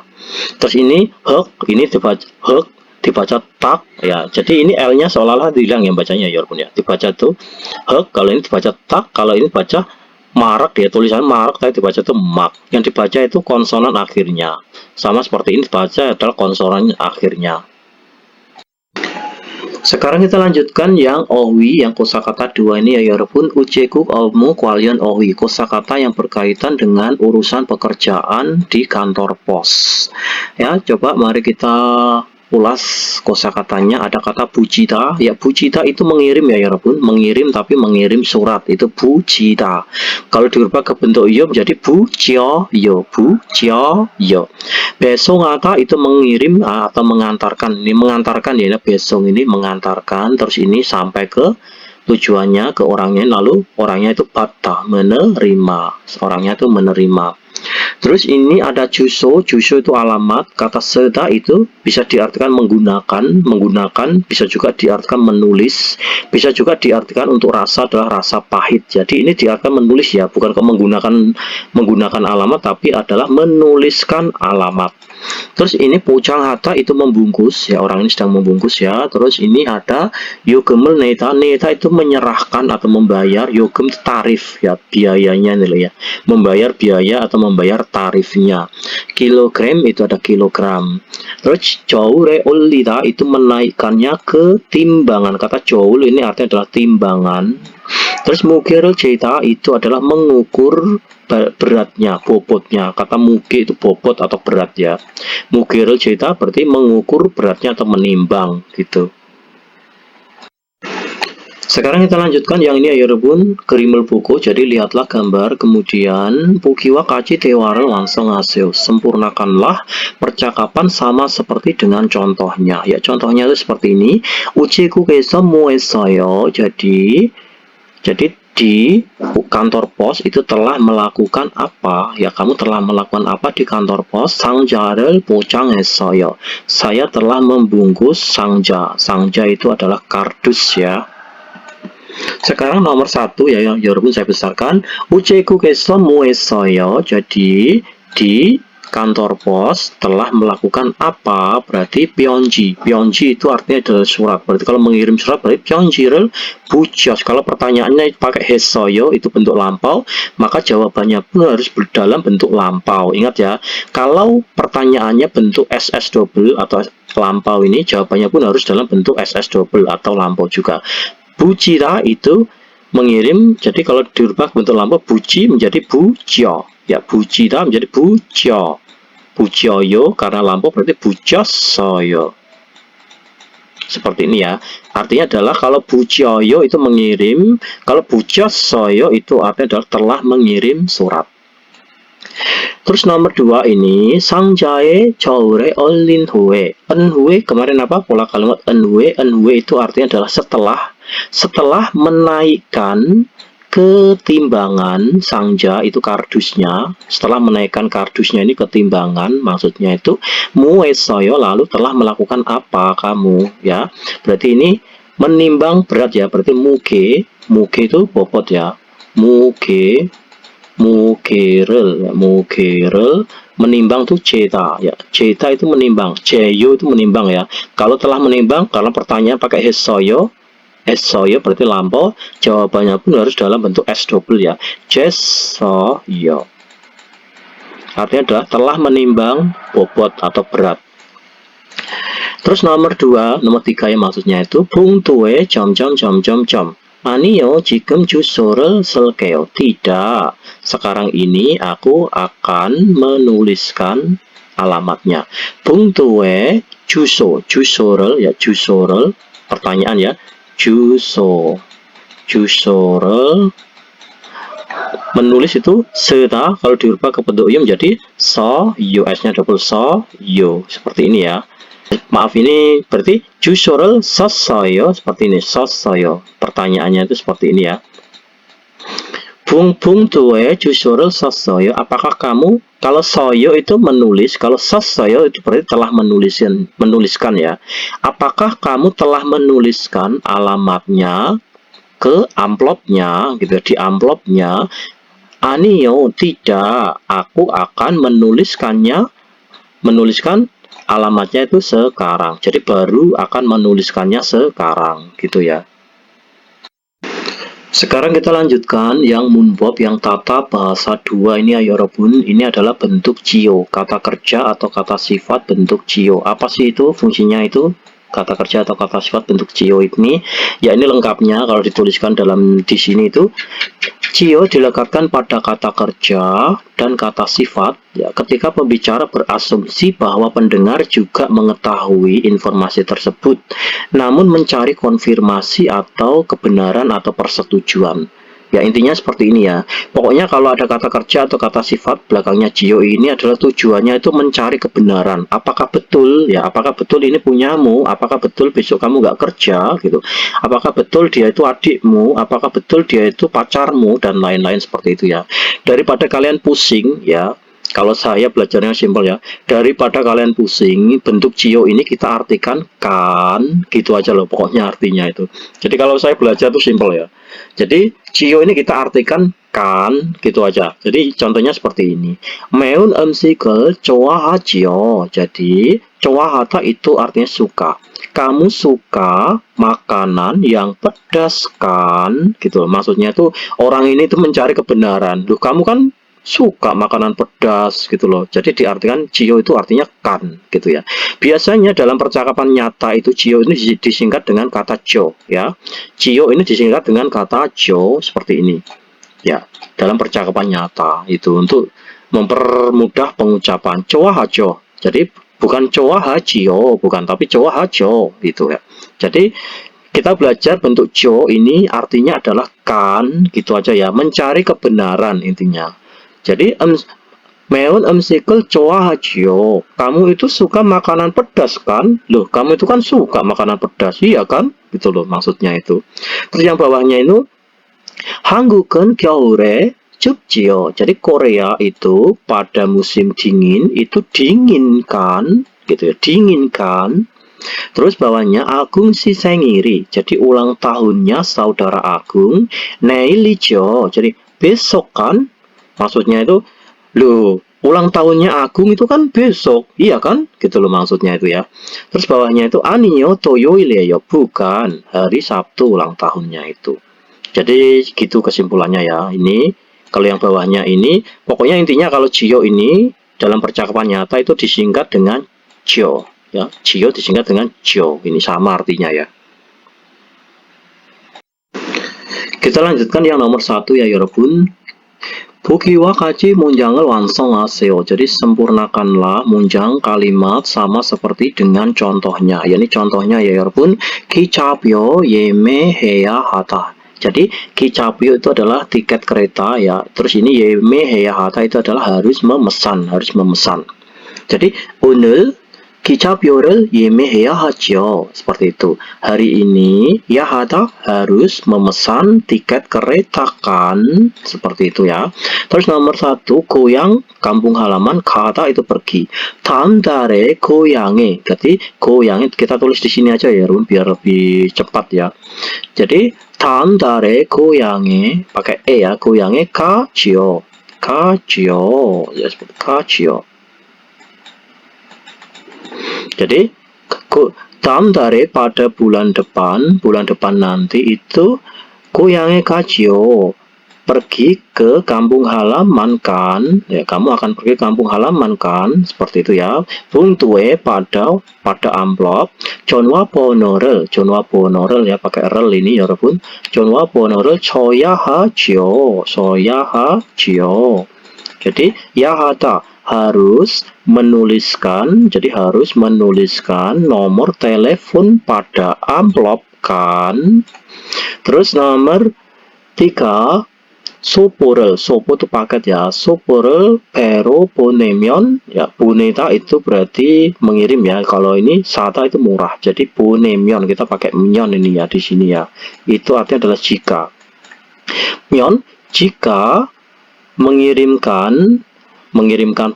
Terus ini hek, ini dibaca hek, dibaca tak ya. Jadi ini L-nya seolah-olah hilang ya bacanya ya walaupun ya. Dibaca tuh hek, kalau ini dibaca tak, kalau ini baca marak ya, tulisan marak tapi dibaca tuh mak. Yang dibaca itu konsonan akhirnya. Sama seperti ini dibaca adalah konsonan akhirnya. Sekarang kita lanjutkan yang owi, yang kosakata 2 ini ya 여러분. 우체국 업무 관련 owi, kosakata yang berkaitan dengan urusan pekerjaan di kantor pos. Ya, coba mari kita ulas kosakatanya. Ada kata bujita. Ya, bujita itu mengirim ya 여러분. Mengirim tapi mengirim surat itu bujita. Kalau dirubah ke bentuk yo menjadi bujo yo, bujo yo. Besongata itu mengirim atau mengantarkan. Ini mengantarkan ya, besong ini mengantarkan, terus ini sampai ke tujuannya, ke orangnya, lalu orangnya itu 받다, menerima. Orangnya itu menerima. Terus ini ada juso, juso itu alamat. Kata seda itu bisa diartikan menggunakan, bisa juga diartikan menulis, bisa juga diartikan untuk rasa adalah rasa pahit. Jadi ini diartikan menulis ya, bukan menggunakan alamat, tapi adalah menuliskan alamat. Terus ini pocang hata itu membungkus ya, orang ini sedang membungkus ya. Terus ini ada yogemel neta, neta itu menyerahkan atau membayar, yogem tarif ya, biayanya nih ya, membayar biaya atau membayar tarifnya. Kilogram itu ada kilogram. Terus joule olida itu menaikkannya ke timbangan. Kata joule ini artinya adalah timbangan. Terus mukirel jeta itu adalah mengukur beratnya, bobotnya. Kata muge itu bobot atau berat ya. Mukirel jeta berarti mengukur beratnya atau menimbang gitu. Sekarang kita lanjutkan yang ini ya 여러분, 그림을 보고. Jadi lihatlah gambar, kemudian 보기와 같이 대화를 완성하세요. Sempurnakanlah percakapan sama seperti dengan contohnya. Ya, contohnya itu seperti ini. 우체국에서 뭐 했어요? Jadi di kantor pos itu telah melakukan apa? Ya, kamu telah melakukan apa di kantor pos? 상자를 포장했어요. Saya telah membungkus 상자. 상자 itu adalah kardus ya. Sekarang nomor 1 ya, 여러분 saya besarkan. 우체국에서 뭐 했어요? Jadi di kantor pos telah melakukan apa? Berarti pionji. Pionji itu artinya adalah surat. Berarti kalau mengirim surat berarti pionji를 부jos. Kalau pertanyaannya pakai 했어요 itu bentuk lampau, maka jawabannya pun harus dalam bentuk lampau. Ingat ya, kalau pertanyaannya bentuk SS double atau lampau ini, jawabannya pun harus dalam bentuk SS double atau lampau juga. Bujira itu mengirim, jadi kalau dirubah bentuk lampau buji menjadi bujo ya, bujira menjadi bujo, bujoyo karena lampau berarti bujosoyo, seperti ini ya. Artinya adalah kalau bujoyo itu mengirim, kalau bujosoyo itu artinya adalah telah mengirim surat. Terus nomor 2 ini 상자에 저울에 얼린 후에. 후에 kemarin apa? Pola kalimat 후에 itu artinya adalah setelah menaikkan ketimbangan sangja itu kardusnya. Setelah menaikkan kardusnya ini ketimbangan, maksudnya itu muesoyo lalu telah melakukan apa kamu ya. Berarti ini menimbang berat ya, berarti muge itu bobot ya. Mugerel menimbang tuh ceta ya, ceta itu menimbang, jeyo itu menimbang ya. Kalau telah menimbang, kalau pertanyaan pakai hesoyo berarti lampau, jawabannya pun harus dalam bentuk S double ya, jesoyo, artinya adalah telah menimbang bobot atau berat. Terus nomor 3 ya, maksudnya itu 봉투에 점점. 아니요, 지금 주소를 쓸게요. Tidak, sekarang ini aku akan menuliskan alamatnya. 봉투에 주소를 ya, 주소를 pertanyaan ya, 주소를 menulis itu 쓰다, kalau dirubah ke bentuk yo menjadi 써요, S-nya double 써요, seperti ini ya. Maaf, ini berarti 주소를 썼어요, seperti ini, 썼어요. Pertanyaannya itu seperti ini ya. 봉투에 주소를 썼어요. Apakah kamu, kalau soyo itu menulis, kalau 썼어요 itu berarti telah menuliskan ya. Apakah kamu telah menuliskan alamatnya ke amplopnya gitu ya, di amplopnya? 아니요, tidak, aku akan menuliskan alamatnya itu sekarang. Jadi baru akan menuliskannya sekarang, gitu ya. Sekarang kita lanjutkan yang munbob, yang tata bahasa 2 ini ya 여러분. Ini adalah bentuk cio, kata kerja atau kata sifat bentuk cio. Apa sih itu fungsinya itu? Kata kerja atau kata sifat bentuk cio ini, ya ini lengkapnya kalau dituliskan di sini itu. Cio dilekatkan pada kata kerja dan kata sifat ya, ketika pembicara berasumsi bahwa pendengar juga mengetahui informasi tersebut, namun mencari konfirmasi atau kebenaran atau persetujuan. Ya intinya seperti ini ya. Pokoknya kalau ada kata kerja atau kata sifat belakangnya cio ini adalah tujuannya itu mencari kebenaran. Apakah betul ya? Apakah betul ini punyamu? Apakah betul besok kamu nggak kerja gitu? Apakah betul dia itu adikmu? Apakah betul dia itu pacarmu dan lain-lain seperti itu ya. Daripada kalian pusing ya. Kalau saya belajarnya simpel ya, daripada kalian pusing, bentuk cio ini kita artikan kan, gitu aja loh pokoknya artinya itu. Jadi kalau saya belajar tuh simpel ya. Jadi cio ini kita artikan kan, gitu aja. Jadi contohnya seperti ini. Meun 음식을 좋아하지요. Jadi 좋아하다 itu artinya suka. Kamu suka makanan yang pedas kan, gitu loh. Maksudnya tuh orang ini tuh mencari kebenaran. Loh, kamu kan suka makanan pedas gitu loh. Jadi diartikan cio itu artinya kan gitu ya. Biasanya dalam percakapan nyata itu cio ini disingkat dengan kata jo ya. Cio ini disingkat dengan kata jo seperti ini. Ya, dalam percakapan nyata itu untuk mempermudah pengucapan hajo. Jadi bukan hajo, bukan, tapi hajo gitu ya. Jadi kita belajar bentuk jo ini artinya adalah kan gitu aja ya, mencari kebenaran intinya. Jadi meon 음식을 좋아하지요. Kamu itu suka makanan pedas kan? Loh, kamu itu kan suka makanan pedas, iya kan? Gitu loh maksudnya itu. Terus yang bawahnya itu 한국은 겨울에 춥지요. Jadi Korea itu pada musim dingin itu dingin kan? Gitu ya, dingin kan? Terus bawahnya Agung si 생일이. Jadi ulang tahunnya saudara Agung 내일이죠. Jadi besok kan? Maksudnya itu, loh, ulang tahunnya Agung itu kan besok, iya kan? Gitu loh maksudnya itu ya. Terus bawahnya itu 아니요, 토요일이에요. Bukan, hari Sabtu ulang tahunnya itu. Jadi gitu kesimpulannya ya. Ini kalau yang bawahnya ini, pokoknya intinya kalau cio ini dalam percakapan nyata itu disingkat dengan cio ya. Cio disingkat dengan cio. Ini sama artinya ya. Kita lanjutkan yang nomor 1 ya 여러분. 보기와 같이 문장을 완성하세요. Jadi sempurnakanlah munjang kalimat sama seperti dengan contohnya. Ini contohnya ya 여러분. 기차표 예매해야 하다. Jadi 기차표 itu adalah tiket kereta ya. Terus ini 예매해야 하다 itu adalah harus memesan, Jadi 오늘 기차표를 예매해야 하죠. Seperti itu. Hari ini ya 하다 harus memesan tiket kereta kan. Seperti itu ya. Terus nomor 1 고향 kampung halaman, 가다 itu pergi. 다음 달에 고향에. Jadi 고향에 kita tulis di sini aja ya, biar lebih cepat ya. Jadi 다음 달에 고향에 pakai e ya, 고향에 가지요. Ya seperti 가지요. Jadi dalam dari pada bulan depan nanti itu 고향에 가지요. Pergi ke kampung halaman kan? Ya, kamu akan pergi ke kampung halaman kan? Seperti itu ya. 봉투에 pada amplop. 전화 번호를 ya pakai rel ini ya 여러분. 전화 번호를 줘야 하지요. Jadi ya 하다 harus menuliskan, jadi harus menuliskan nomor telepon pada amplop kan. Terus nomor 3 소포를, 소포 itu paket ya, 소포를 배로 보내면 ya, 보내다 itu berarti mengirim ya. Kalau ini 사다 itu murah, jadi 보내면 kita pakai 면 ini ya di sini ya. Itu artinya adalah jika. 면 jika mengirimkan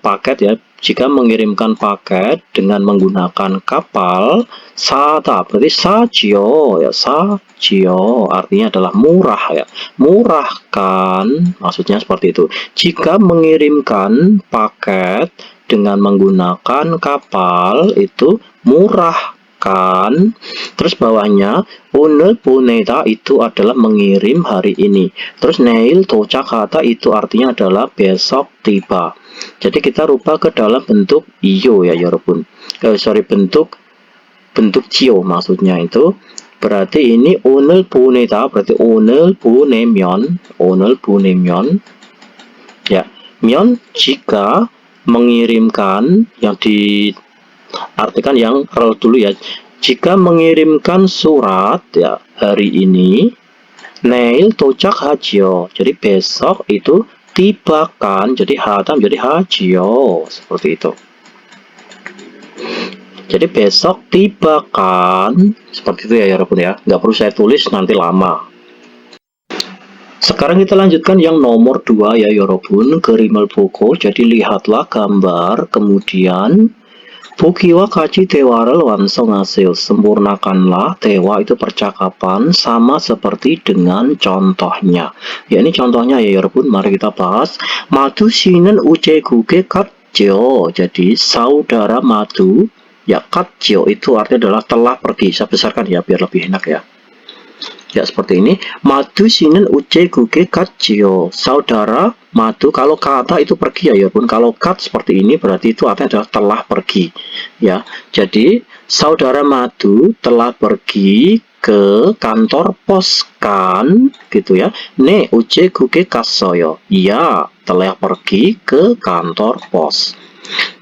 paket ya, jika mengirimkan paket dengan menggunakan kapal, 사다 berarti 사지요 ya, 사지요 artinya adalah murah ya, murah kan, maksudnya seperti itu. Jika mengirimkan paket dengan menggunakan kapal itu murah kan. Terus bawahnya 오늘 보내다 itu adalah mengirim hari ini. Terus 내일 도착하다 itu artinya adalah besok tiba. Jadi kita rubah ke dalam bentuk iyo ya 여러분. bentuk 지오 maksudnya itu. Berarti ini 오늘 보내다 berarti 오늘 보내면 ya, 면 jika mengirimkan, yang diartikan yang rel dulu ya. Jika mengirimkan surat ya hari ini, 내일 도착하지요. Jadi besok itu tibakan, jadi hatam jadi hajiyo, seperti itu. Jadi besok tibakan, seperti itu ya 여러분 ya. Nggak perlu saya tulis nanti lama. Sekarang kita lanjutkan yang nomor 2 ya 여러분. 그림을 보고, jadi lihatlah gambar, kemudian 보기와 같이 대화를 완성하세요. Sempurnakanlah 대화 itu percakapan sama seperti dengan contohnya. Ya ini contohnya ya 여러분. Mari kita bahas. 마두 씨는 우체국에 갔죠. Jadi saudara Madu ya 갔죠 itu artinya adalah telah pergi. Saya besarkan ya biar lebih enak ya. Ya seperti ini. Madu 씨는 우체국에 갔지요. Saudara Madu, kalau kata itu pergi ya pun. Kalau kat seperti ini berarti itu artinya adalah telah pergi. Ya. Jadi saudara Madu telah pergi ke kantor pos kan, gitu ya. 네 우체국에 갔어요. Ya, telah pergi ke kantor pos.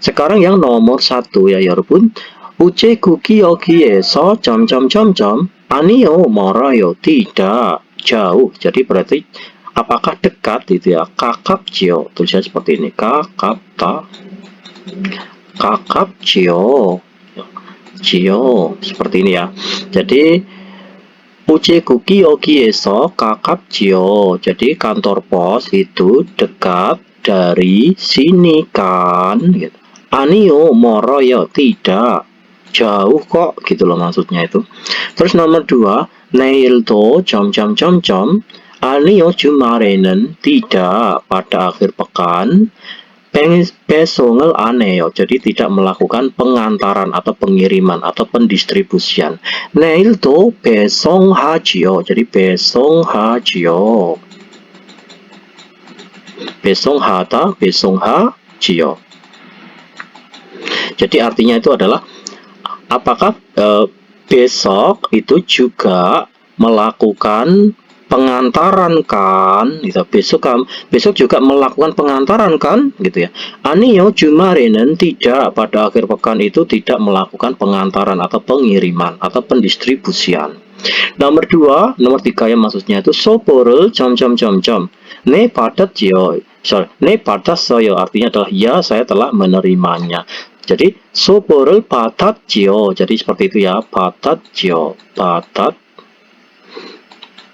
Sekarang yang nomor 1 ya 여러분. 우체국이 여기에서 점점점점 아니요 멀어요 tidak jauh. Jadi berarti apakah dekat itu ya. 가깝지요. tulisannya seperti ini. 가깝지요. 지요. seperti ini ya. Jadi 우체국이 여기에서 가깝지요. Jadi kantor pos itu dekat dari sini kan gitu. 아니요 멀어요 tidak jauh kok gitu loh maksudnya itu. Terus nomor 2, 내일도 점점점점 아니요 주말에는 tidak pada akhir pekan. 배송을 안 해요. Jadi tidak melakukan pengantaran atau pengiriman atau pendistribusian. 내일도 배송하지요. Jadi 배송하지요. 배송하다, 배송하지요. Jadi artinya itu adalah apakah besok itu juga melakukan pengantaran kan gitu. Besok juga melakukan pengantaran kan gitu ya. 아니요 주말에는 tidak pada akhir pekan itu tidak melakukan pengantaran atau pengiriman atau pendistribusian. Nomor 3 ya maksudnya itu 소포를 점점점점 네 받았지요. 네 받았어요 artinya adalah ya saya telah menerimanya. Jadi 소포를 받았지요. Jadi seperti itu ya. 받았지요.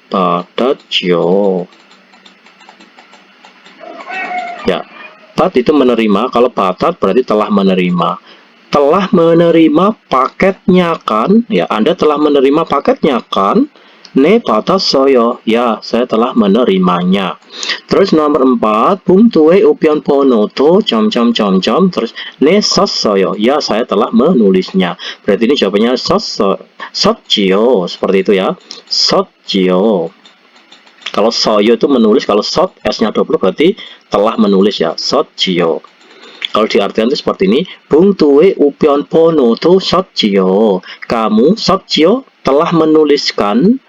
받았지요. Ya. Pat itu menerima. Kalau 받았 berarti telah menerima. Telah menerima paketnya kan? Ya, Anda telah menerima paketnya kan? 네 받았어요. Ya, saya telah menerimanya. Terus nomor 4, 봉투에 우편 번호도 점점점점. Terus 네 썼어요. Ya, saya telah menulisnya. Berarti ini jawabannya 썼지요. Seperti itu ya. 썼지요. Kalau 써요 itu menulis, kalau 썼 S-nya double berarti telah menulis ya. 썼지요. Kalau diartikan itu seperti ini. 봉투에 우편 번호도 썼지요. Kamu 썼지요 telah menuliskan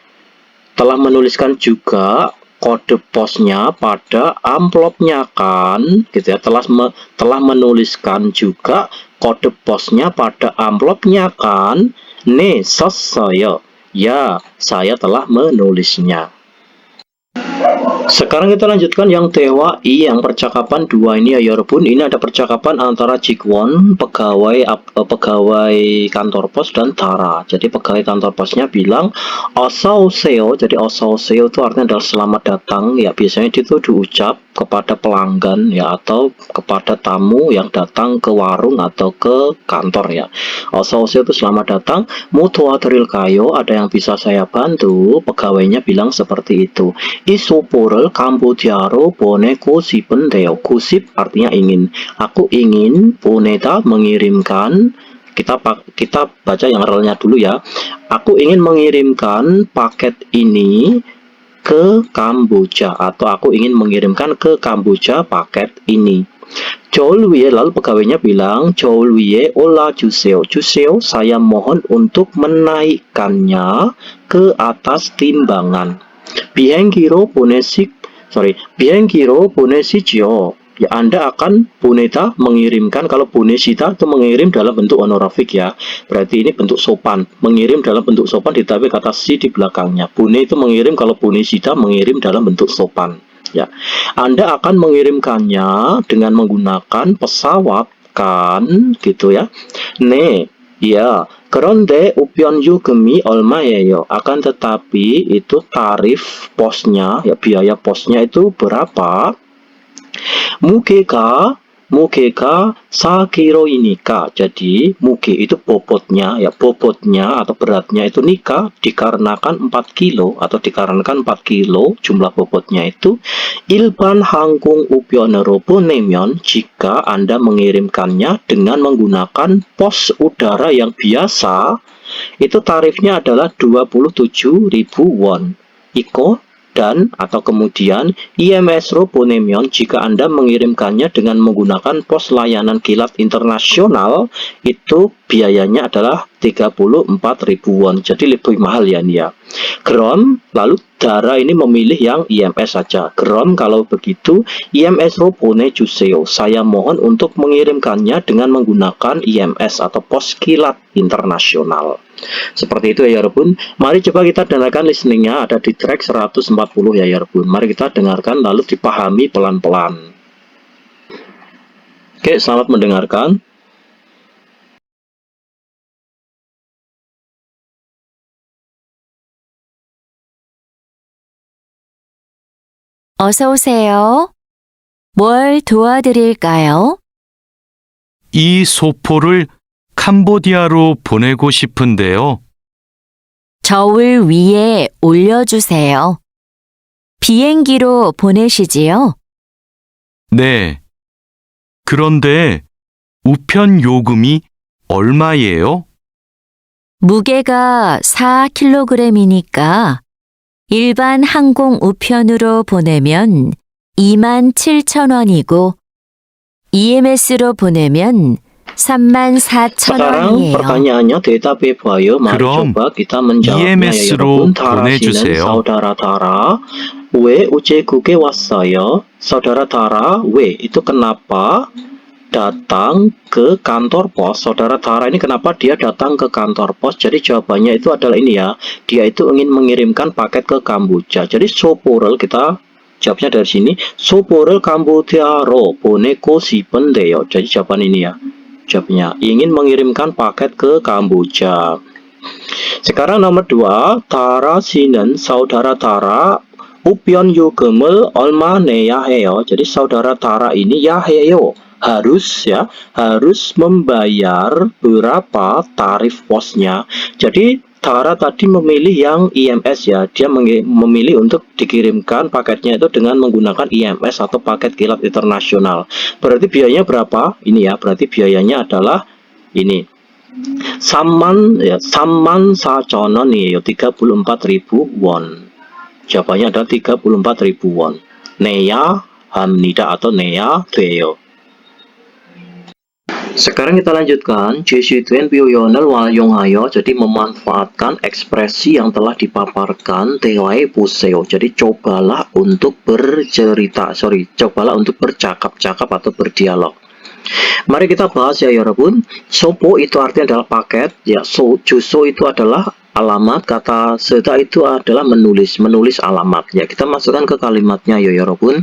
juga kode posnya pada amplopnya kan gitu ya. Telah menuliskan juga kode posnya pada amplopnya kan. 네 썼어요. Ya, saya telah menulisnya. Sekarang kita lanjutkan yang 대화 I, yang percakapan 2 ini ya 여러분. Ini ada percakapan antara 직원, pegawai kantor pos, dan Tara. Jadi pegawai kantor posnya bilang 어서 오세요. Jadi 어서 오세요 itu artinya adalah selamat datang ya. Biasanya itu diucap kepada pelanggan ya, atau kepada tamu yang datang ke warung atau ke kantor ya. 어서 오세요 itu selamat datang. 뭐 도와드릴까요? Ada yang bisa saya bantu? Pegawainya bilang seperti itu. 이 소포를 소포를 캄보디아로 보내고 싶은데요. 고십 artinya ingin. Aku ingin 보내다 mengirimkan. Kita baca yang relnya dulu ya. Aku ingin mengirimkan paket ini ke Kamboja, atau aku ingin mengirimkan ke Kamboja paket ini. Joulwie, lalu pegawainya bilang, Joulwie ola juseo. Juseo, saya mohon untuk menaikkannya ke atas timbangan. Bienggiro bonesijio. Ya, Anda akan boneta mengirimkan. Kalau bonesita itu mengirim dalam bentuk honorifik ya. Berarti ini bentuk sopan. Mengirim dalam bentuk sopan ditambah kata si di belakangnya. Bone itu mengirim, kalau bonesita mengirim dalam bentuk sopan. Ya, Anda akan mengirimkannya dengan menggunakan pesawat kan, gitu ya. Ya, 그런데 우편 요금이 얼마예요? Akan tetapi itu tarif posnya, ya biaya posnya itu berapa? Mugeka 4kg inika. Jadi muge itu bobotnya, ya bobotnya atau beratnya itu nika dikarenakan 4 kilo atau dikarenakan 4 kilo jumlah bobotnya itu. Ilban 항공 우편으로 보내면, jika Anda mengirimkannya dengan menggunakan pos udara yang biasa, itu tarifnya adalah 27.000 won. Iko dan atau kemudian IMS-ro 보내면, jika Anda mengirimkannya dengan menggunakan pos layanan kilat internasional, itu biayanya adalah 34.000 won. Jadi lebih mahal ya nih ya. Krom, lalu Dara ini memilih yang IMS saja. Krom, kalau begitu IMS-ro 보내주세요. Saya mohon untuk mengirimkannya dengan menggunakan IMS atau pos kilat internasional. Seperti itu ya Yarbun. Mari coba kita dengarkan listeningnya, ada di track 140 ya Yarbun. Mari kita dengarkan lalu dipahami pelan-pelan. Oke, selamat mendengarkan. 어서 오세요. 뭘 도와드릴까요? 이 소포를 캄보디아로 보내고 싶은데요. 저울 위에 올려주세요. 비행기로 보내시지요? 네. 그런데 우편 요금이 얼마예요? 무게가 4kg이니까 일반 항공 우편으로 보내면 27,000원이고 EMS로 보내면 Sekarang 34,000원이에요. pertanyaannya 대답해봐요. Mari 그럼 coba kita menjawabnya ya EMS로 여러분. Tara 보내주세요. 씨는 saudara Tara 왜 우체국에 왔어요? Saudara Tara 왜 itu kenapa datang ke kantor pos. Saudara Tara ini kenapa dia datang ke kantor pos? Jadi jawabannya itu adalah ini ya. Dia itu ingin mengirimkan paket ke Kamboja. Jadi 소포를 kita jawabnya dari sini. 소포를 캄보디아로 보내고 싶은데요. Jadi jawaban ini ya. Jawabnya ingin mengirimkan paket ke Kamboja. Sekarang nomor 2, Tara 씨는 saudara Tara 우편 요금을 얼마 내야 해요? Jadi saudara Tara ini ya heyo, harus ya, harus membayar berapa tarif posnya. Jadi Tara tadi memilih yang IMS ya, dia memilih untuk dikirimkan paketnya itu dengan menggunakan IMS atau paket kilat internasional. Berarti biayanya berapa? Ini ya, berarti biayanya adalah ini. 34,000원이에요. 34.000 won. Jawabannya adalah 34.000 won. 내야 합니다 atau 내야 돼요. Sekarang kita lanjutkan 제시된 표현을 활용하여. Jadi memanfaatkan ekspresi yang telah dipaparkan. 대화해 보세요. Jadi cobalah untuk bercakap-cakap atau berdialog. Mari kita bahas ya 여러분. 소포 itu artinya adalah paket ya. 주소 itu adalah alamat, kata serta itu adalah menulis alamat ya. Kita masukkan ke kalimatnya ya 여러분.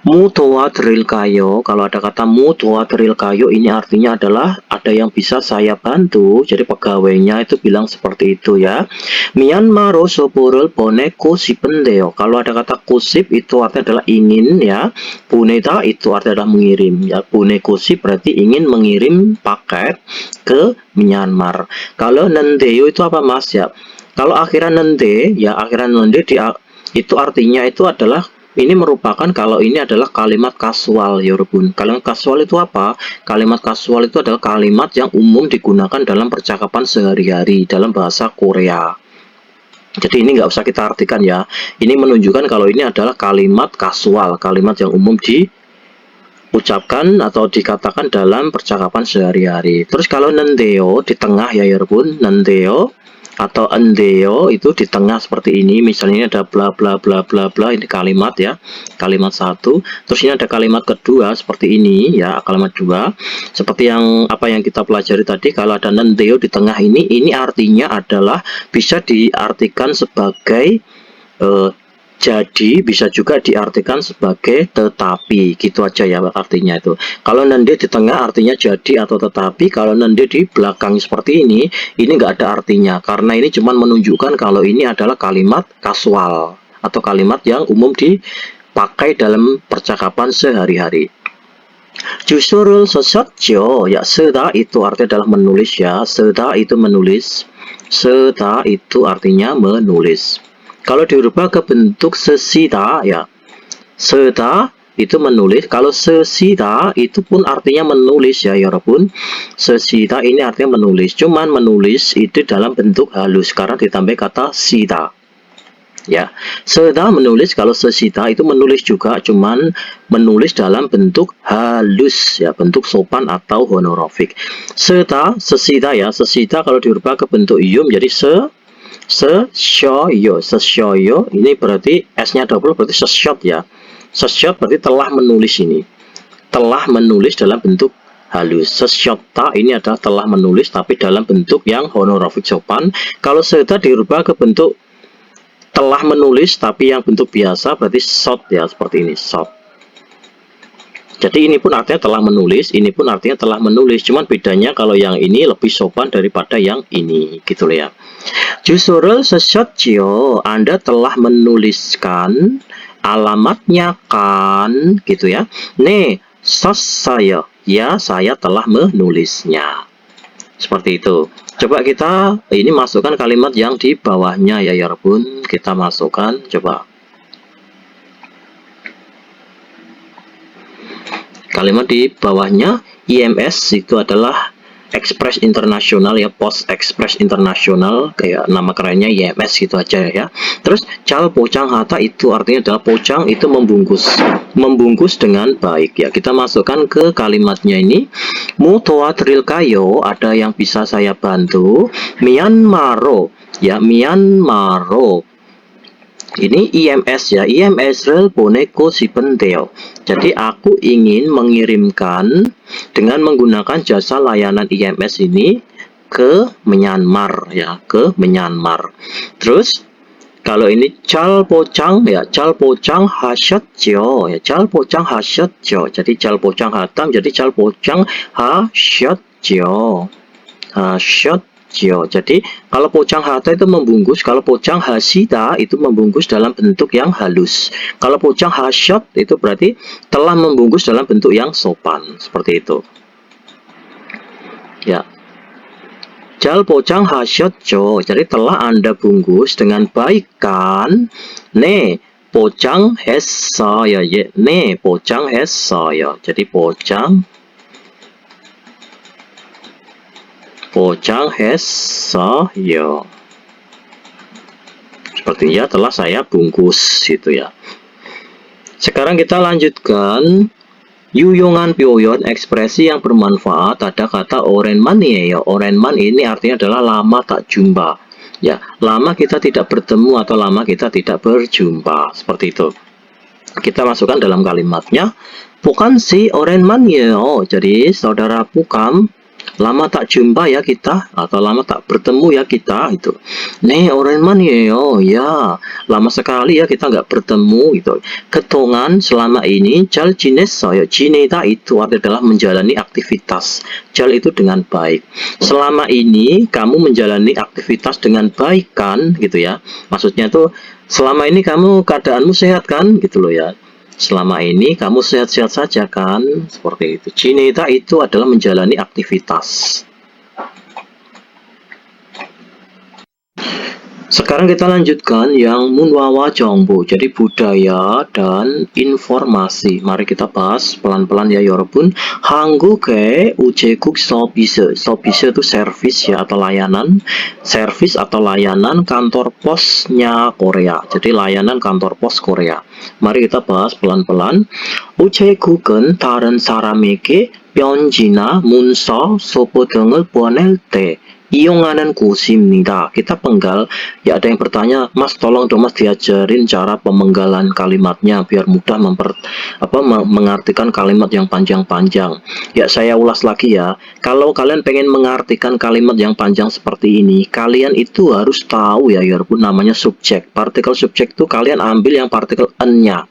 도와드릴까요? Kalau ada kata 도와드릴까요, ini artinya adalah ada yang bisa saya bantu. Jadi pegawainya itu bilang seperti itu ya. Myanmar로 소포를 보내고 싶은데요. Kalau ada kata kusip itu artinya adalah ingin ya. 보내다 itu artinya adalah mengirim ya. 보내고 싶 berarti ingin mengirim paket ke Myanmar. Kalau nendeyo itu apa mas ya? Kalau akhiran nende ya, akhiran nende itu artinya itu adalah Ini merupakan kalau ini adalah kalimat kasual ya Rebun. Kalimat kasual itu apa? Kalimat kasual itu adalah kalimat yang umum digunakan dalam percakapan sehari-hari dalam bahasa Korea. Jadi ini nggak usah kita artikan ya. Ini menunjukkan kalau ini adalah kalimat kasual, kalimat yang umum diucapkan atau dikatakan dalam percakapan sehari-hari. Terus kalau nendeo di tengah ya Rebun, nendeo atau endeo itu di tengah seperti ini. Misalnya ini ada bla bla bla bla bla, ini kalimat ya, kalimat satu. Terus ini ada kalimat kedua seperti ini ya, kalimat dua. Seperti yang kita pelajari tadi, kalau ada nendeo di tengah ini artinya adalah bisa diartikan sebagai jadi, bisa juga diartikan sebagai tetapi, gitu aja ya artinya itu. Kalau nende di tengah artinya jadi atau tetapi, kalau nende di belakang seperti ini nggak ada artinya, karena ini cuma menunjukkan kalau ini adalah kalimat kasual atau kalimat yang umum dipakai dalam percakapan sehari-hari. Jusurul sesotjo, ya seda itu artinya adalah menulis ya, seda itu menulis, seda itu artinya menulis. Kalau dirubah ke bentuk sesida ya, seda itu menulis. Kalau sesida itu pun artinya menulis ya Yorobun. Sesida ini artinya menulis, cuman menulis itu dalam bentuk halus karena ditambah kata sida. Ya, seda menulis. Kalau sesida itu menulis juga, cuman menulis dalam bentuk halus ya, bentuk sopan atau honorofik. Seda, sesida ya, sesida kalau dirubah ke bentuk ium jadi sesyoyo ini berarti S-nya double berarti sesyot ya. Sesyot berarti telah menulis ini. Telah menulis dalam bentuk halus. Sesyota ini adalah telah menulis tapi dalam bentuk yang honorofik sopan. Kalau seda dirubah ke bentuk telah menulis tapi yang bentuk biasa berarti shot ya, seperti ini shot. Jadi ini pun artinya telah menulis, ini pun artinya telah menulis, cuman bedanya kalau yang ini lebih sopan daripada yang ini, gitu loh ya. Jusurul sesotjo, Anda telah menuliskan alamatnya kan, gitu ya. Ne, sos saya, ya saya telah menulisnya. Seperti itu. Coba kita ini masukkan kalimat yang di bawahnya ya Rebun. Kita masukkan, coba. Kalimat di bawahnya IMS itu adalah Express Internasional ya, Post Express Internasional, kayak nama kerennya IMS gitu aja ya. Terus cal pocang hata itu artinya adalah pocang itu membungkus dengan baik ya. Kita masukkan ke kalimatnya ini. Mutoa tril kayo, ada yang bisa saya bantu. Myanmaro ya, Myanmaro. Ini IMS ya, IMS rel boneko si penteo. Jadi aku ingin mengirimkan dengan menggunakan jasa layanan IMS ini ke Myanmar ya, ke Myanmar. Terus kalau ini cal pocang ya, cal pocang hasyatjo ya, cal pocang hasyatjo. Jadi cal pocang hatam jadi cal pocang hasyatjo. Hasyatjo. Jadi kalau pocang hata itu membungkus, kalau pocang hasida itu membungkus dalam bentuk yang halus. Kalau pocang hasyat itu berarti telah membungkus dalam bentuk yang sopan, seperti itu. Ya. Jal pocang hasyatjo, jadi telah Anda bungkus dengan baik kan? Ne, pocang hesaya ya, ne pocang hesaya. Jadi pocang hesaya. Sepertinya telah saya bungkus gitu ya. Sekarang kita lanjutkan yuyongan pyoyon, ekspresi yang bermanfaat. Ada kata orenman ya. Orenman ini artinya adalah lama tak jumpa. Ya, lama kita tidak bertemu atau lama kita tidak berjumpa. Seperti itu. Kita masukkan dalam kalimatnya. Bukan si orenman ya. Jadi saudara Pukam, lama tak jumpa ya kita, atau lama tak bertemu ya kita, itu. Nih orenman ya, lama sekali ya kita nggak bertemu gitu. Ketongan selama ini jal jines saya, jineta itu adalah menjalani aktivitas. Jal itu dengan baik. Selama ini kamu menjalani aktivitas dengan baik kan, gitu ya. Maksudnya tuh selama ini kamu keadaanmu sehat kan, gitu loh ya. Selama ini kamu sehat-sehat saja kan? Seperti itu. Jineta itu adalah menjalani aktivitas. Sekarang kita lanjutkan yang 문화와 정보, jadi budaya dan informasi. Mari kita bahas pelan-pelan ya 여러분. 한국의 우체국 서비스. 서비스 itu service ya atau layanan. Service atau layanan kantor posnya Korea. Jadi layanan kantor pos Korea. Mari kita bahas pelan-pelan. 우체국은 다른 사람에게 편지나 문서, 소포 등을 보낼 때 이용하는 곳입니다. Kita penggal, ya ada yang bertanya, Mas tolong dong Mas diajarin cara pemenggalan kalimatnya biar mudah mengartikan kalimat yang panjang-panjang. Ya saya ulas lagi ya, kalau kalian pengen mengartikan kalimat yang panjang seperti ini, kalian itu harus tahu ya namanya subjek. Partikel subjek itu kalian ambil yang partikel n-nya.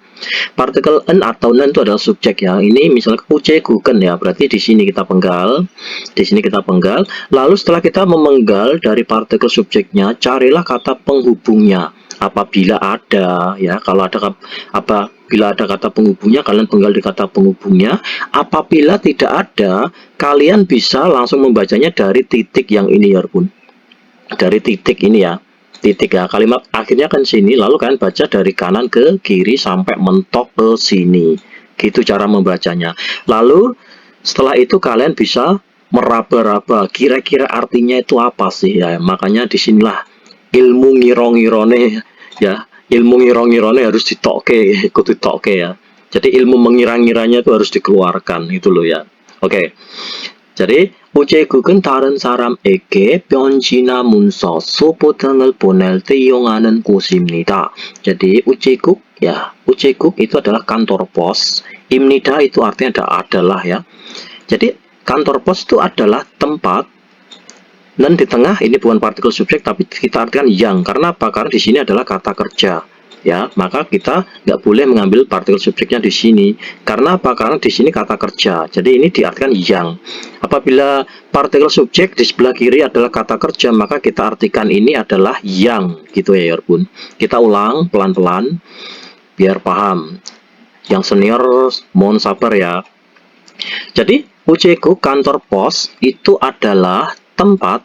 Partikel n atau nen itu adalah subjek ya. Ini misalnya 우체국은 ya, berarti di sini kita penggal. Di sini kita penggal. Lalu setelah kita memenggal dari partikel subjeknya, carilah kata penghubungnya. Apabila ada ya, kalau ada apabila ada kata penghubungnya, kalian penggal di kata penghubungnya. Apabila tidak ada, kalian bisa langsung membacanya dari titik yang ini ya, Bun. Dari titik ini ya. Titik ya, kalimat akhirnya kan sini, lalu kalian baca dari kanan ke kiri sampai mentok ke sini. Gitu cara membacanya. Lalu setelah itu kalian bisa meraba-raba kira-kira artinya itu apa sih ya. Makanya disinilah ilmu ngiro-ngirone ya. Ilmu ngiro-ngirone harus ditoke, ikut ditoke ya. Jadi ilmu mengira-ngiranya itu harus dikeluarkan itu loh ya. Oke. jadi 우체국은 다른 사람에게 편지나 문서, 소포 등을 보낼 때 이용하는 곳입니다. Jadi 우체국 ya, 우체국 itu adalah kantor pos. Imnida itu artinya adalah ya. Jadi kantor pos itu adalah tempat. Dan di tengah ini bukan partikel subjek tapi kita artikan yang. Karena apa? Karena di sini adalah kata kerja. Ya, maka kita nggak boleh mengambil partikel subjeknya di sini. Karena apa? Karena di sini kata kerja. Jadi ini diartikan yang. Apabila partikel subjek di sebelah kiri adalah kata kerja, maka kita artikan ini adalah yang, gitu ya, Yarbun. Kita ulang pelan-pelan biar paham. Yang senior mohon sabar ya. Jadi 우체국 kantor pos itu adalah tempat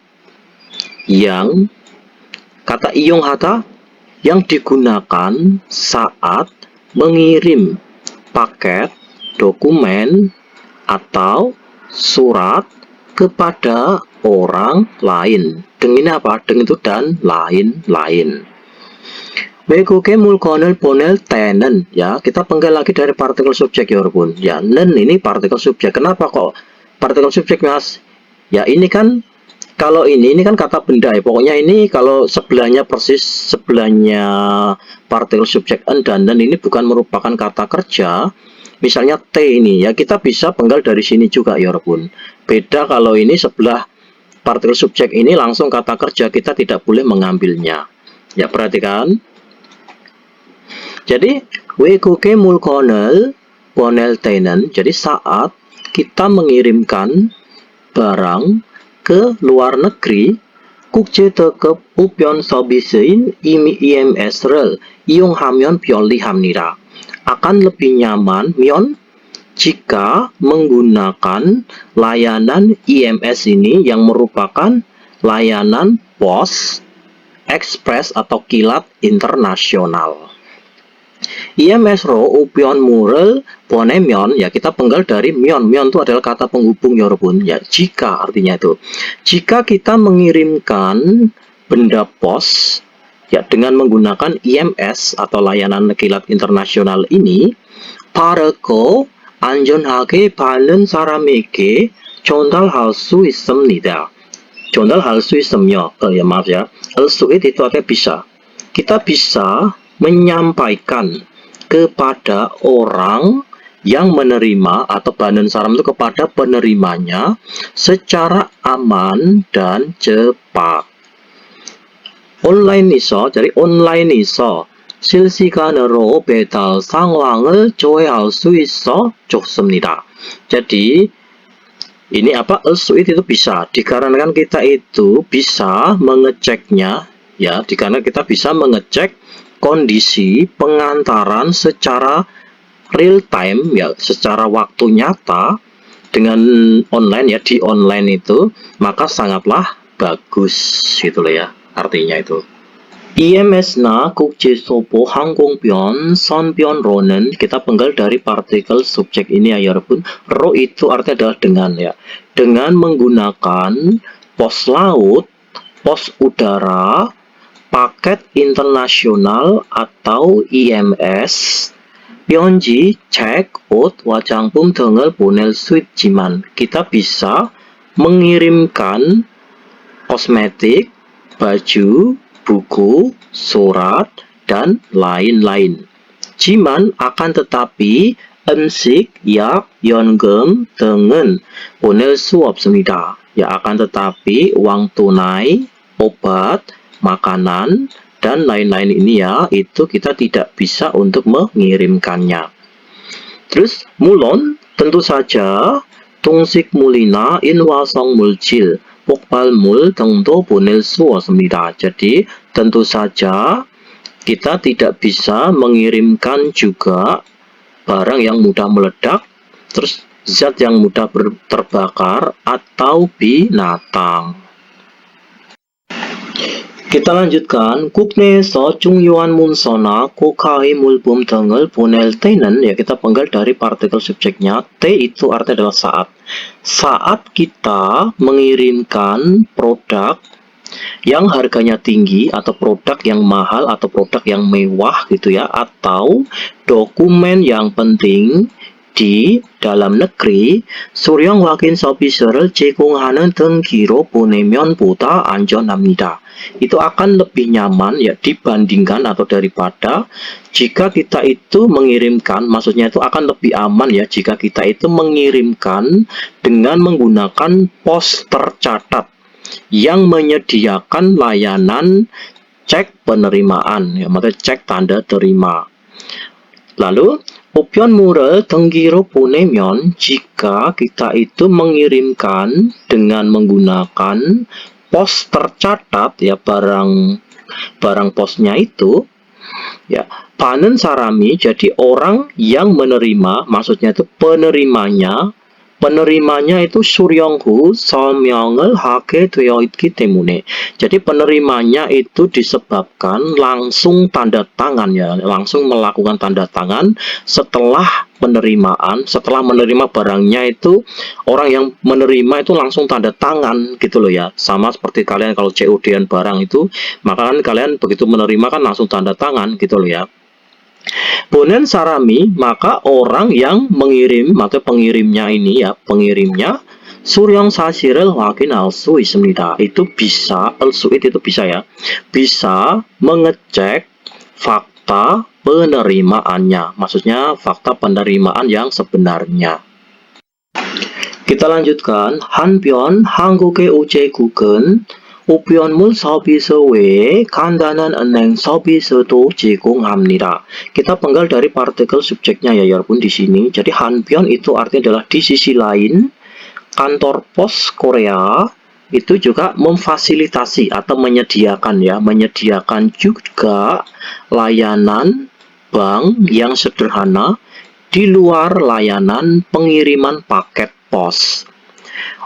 yang kata 이용하다 yang digunakan saat mengirim paket, dokumen, atau surat kepada orang lain. Dengan apa? Dengan itu dan lain-lain. 외국에 물건을 보낼 때는 ya, kita penggal lagi dari partikel subjek ya, Bun. Ya, nen ini partikel subjek. Kenapa kok partikel subjek, Mas? Ya, ini kan kalau ini kan kata benda ya. Pokoknya ini kalau sebelahnya persis sebelahnya partikel subjek n dan nen ini bukan merupakan kata kerja. Misalnya T ini ya, kita bisa penggal dari sini juga ya, Bun. Beda kalau ini sebelah partikel subjek ini langsung kata kerja, kita tidak boleh mengambilnya. Ya, perhatikan. Jadi 외국에 물건을 보낼 때는, jadi saat kita mengirimkan barang ke luar negeri, 국제特급 우편 서비스인 EMS를 이용하면 편리합니다. Akan lebih nyaman jika menggunakan layanan EMS ini yang merupakan layanan pos ekspres atau kilat internasional. EMS로 우편물을 보내면, ya kita penggal dari 면 itu adalah kata penghubung ya, Bun. Ya, jika artinya itu. Jika kita mengirimkan benda pos ya dengan menggunakan EMS atau layanan kilat internasional ini, 빠르고 안전하게 받는 사람에게 전달할 수 있습니다. 전달할 수 있으며, ya maaf ya, itu artinya bisa. Kita bisa menyampaikan kepada orang yang menerima atau badan salam itu kepada penerimanya secara aman dan cepat. 온라인에서, jadi 온라인에서 실시간으로 배달 상황을 조회할 수 있어 좋습니다. Jadi ini apa? itu bisa dikarenakan kita itu bisa mengeceknya ya, dikarenakan kita bisa mengecek kondisi pengantaran secara real time ya, secara waktu nyata dengan online ya, di online itu, maka sangatlah bagus gitu loh ya, artinya itu. EMS나 국제소보 항공편 선변로는 kita penggal dari partikel subjek ini ya 여러분. Ro itu artinya adalah dengan ya. Dengan menggunakan pos laut, pos udara, paket internasional atau EMS, 편지, 책, 옷, 화장품 등을 보낼 수 있지만 kita bisa mengirimkan kosmetik, baju, buku, surat, dan lain-lain. Jiman akan tetapi 음식, 약, 연금 등은 보낼 수 없습니다. Ya akan tetapi uang tunai, obat, makanan, dan lain-lain ini ya, itu kita tidak bisa untuk mengirimkannya. Terus mulon tentu saja 동식 물이나 인화성 물질, 폭발물 등도 보낼 수 없습니다. Jadi tentu saja kita tidak bisa mengirimkan juga barang yang mudah meledak, terus zat yang mudah terbakar atau binatang. kita lanjutkan. 국내에서 중요한 문서나 고가의 물품 등을 보낼 때는 ya kita penggal dari partikel subjeknya. T itu artinya adalah saat. Saat kita mengirimkan produk yang harganya tinggi atau produk yang mahal atau produk yang mewah gitu ya, atau dokumen yang penting di dalam negeri, 수령 확인 서비스를 제공하는 등기로 보내면 보다 안전합니다. Itu akan lebih nyaman ya dibandingkan atau daripada jika kita itu mengirimkan, maksudnya itu akan lebih aman ya jika kita itu mengirimkan dengan menggunakan pos tercatat yang menyediakan layanan cek penerimaan ya, maksudnya cek tanda terima. Lalu 우편물을 등기로 보내면 jika kita itu mengirimkan dengan menggunakan pos tercatat ya, barang posnya itu ya, 많은 사람이 jadi orang yang menerima, maksudnya itu penerimanya itu 수령후 서명을 하게 되어 있기 때문에, jadi penerimanya itu disebabkan langsung tanda tangan ya, langsung melakukan tanda tangan setelah penerimaan, setelah menerima barangnya itu orang yang menerima itu langsung tanda tangan gitu loh ya. Sama seperti kalian kalau COD-an barang itu, maka kan kalian begitu menerima kan langsung tanda tangan gitu loh ya. 보낸 사람이, maka orang yang mengirim atau pengirimnya ini ya, pengirimnya 수령 사실을 확인할 수 있습니다. Itu bisa, itu bisa ya, bisa mengecek fakta penerimaannya, maksudnya fakta penerimaan yang sebenarnya. Kita lanjutkan. 한편 한국의 우체국은 우편물 서비스 외에 간단한 은행 서비스도 제공합니다. Kita penggal dari partikel subjeknya ya walaupun di sini. Jadi 한편 itu artinya adalah di sisi lain. Kantor pos Korea itu juga memfasilitasi atau menyediakan ya, menyediakan juga layanan bank yang sederhana di luar layanan pengiriman paket pos.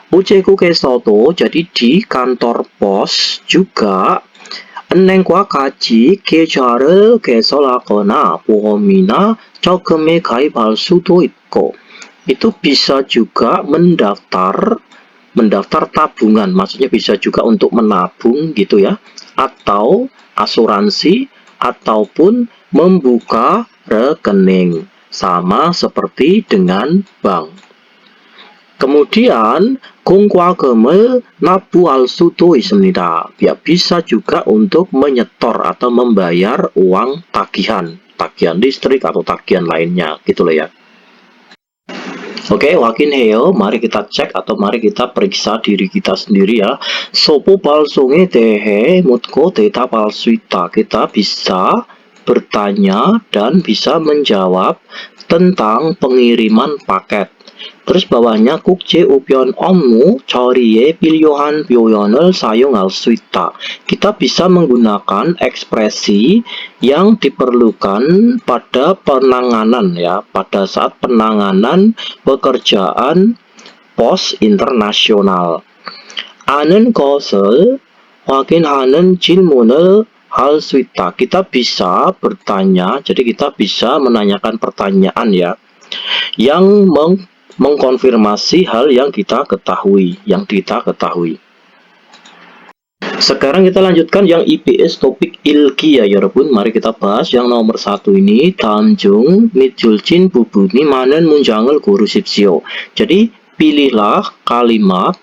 우체국에서도, jadi di kantor pos juga 은행과 같이 계좌를 개설하거나 보험이나 저금에 가입할 수도 있고, itu bisa juga mendaftar tabungan, maksudnya bisa juga untuk menabung gitu ya, atau asuransi ataupun membuka rekening, sama seperti dengan bank. Kemudian 공과금을 납부할 수도 있습니다. Ya, bisa juga untuk menyetor atau membayar uang tagihan listrik atau tagihan lainnya gitu loh ya. Oke, 확인해요. Mari kita cek atau mari kita periksa diri kita sendiri ya. 소포 발송에 대해 묻고 대답할 수 있다. Kita bisa bertanya dan bisa menjawab tentang pengiriman paket. Terus bawahnya 국제 우편 업무 처리에 필요한 표현을 사용할 수 있다. Kita bisa menggunakan ekspresi yang diperlukan pada penanganan ya, pada saat penanganan pekerjaan pos internasional. 아는 것을 확인하는 질문을 hal swita. Kita bisa bertanya, jadi kita bisa menanyakan pertanyaan ya, yang mengkonfirmasi hal yang kita ketahui, Sekarang kita lanjutkan yang IPS topik ilki ya Yorobun. Mari kita bahas yang nomor 1 ini. Tanjung Mitjulcin Bubuni Manen Munjangal Guru Sipsio. Jadi pilihlah kalimat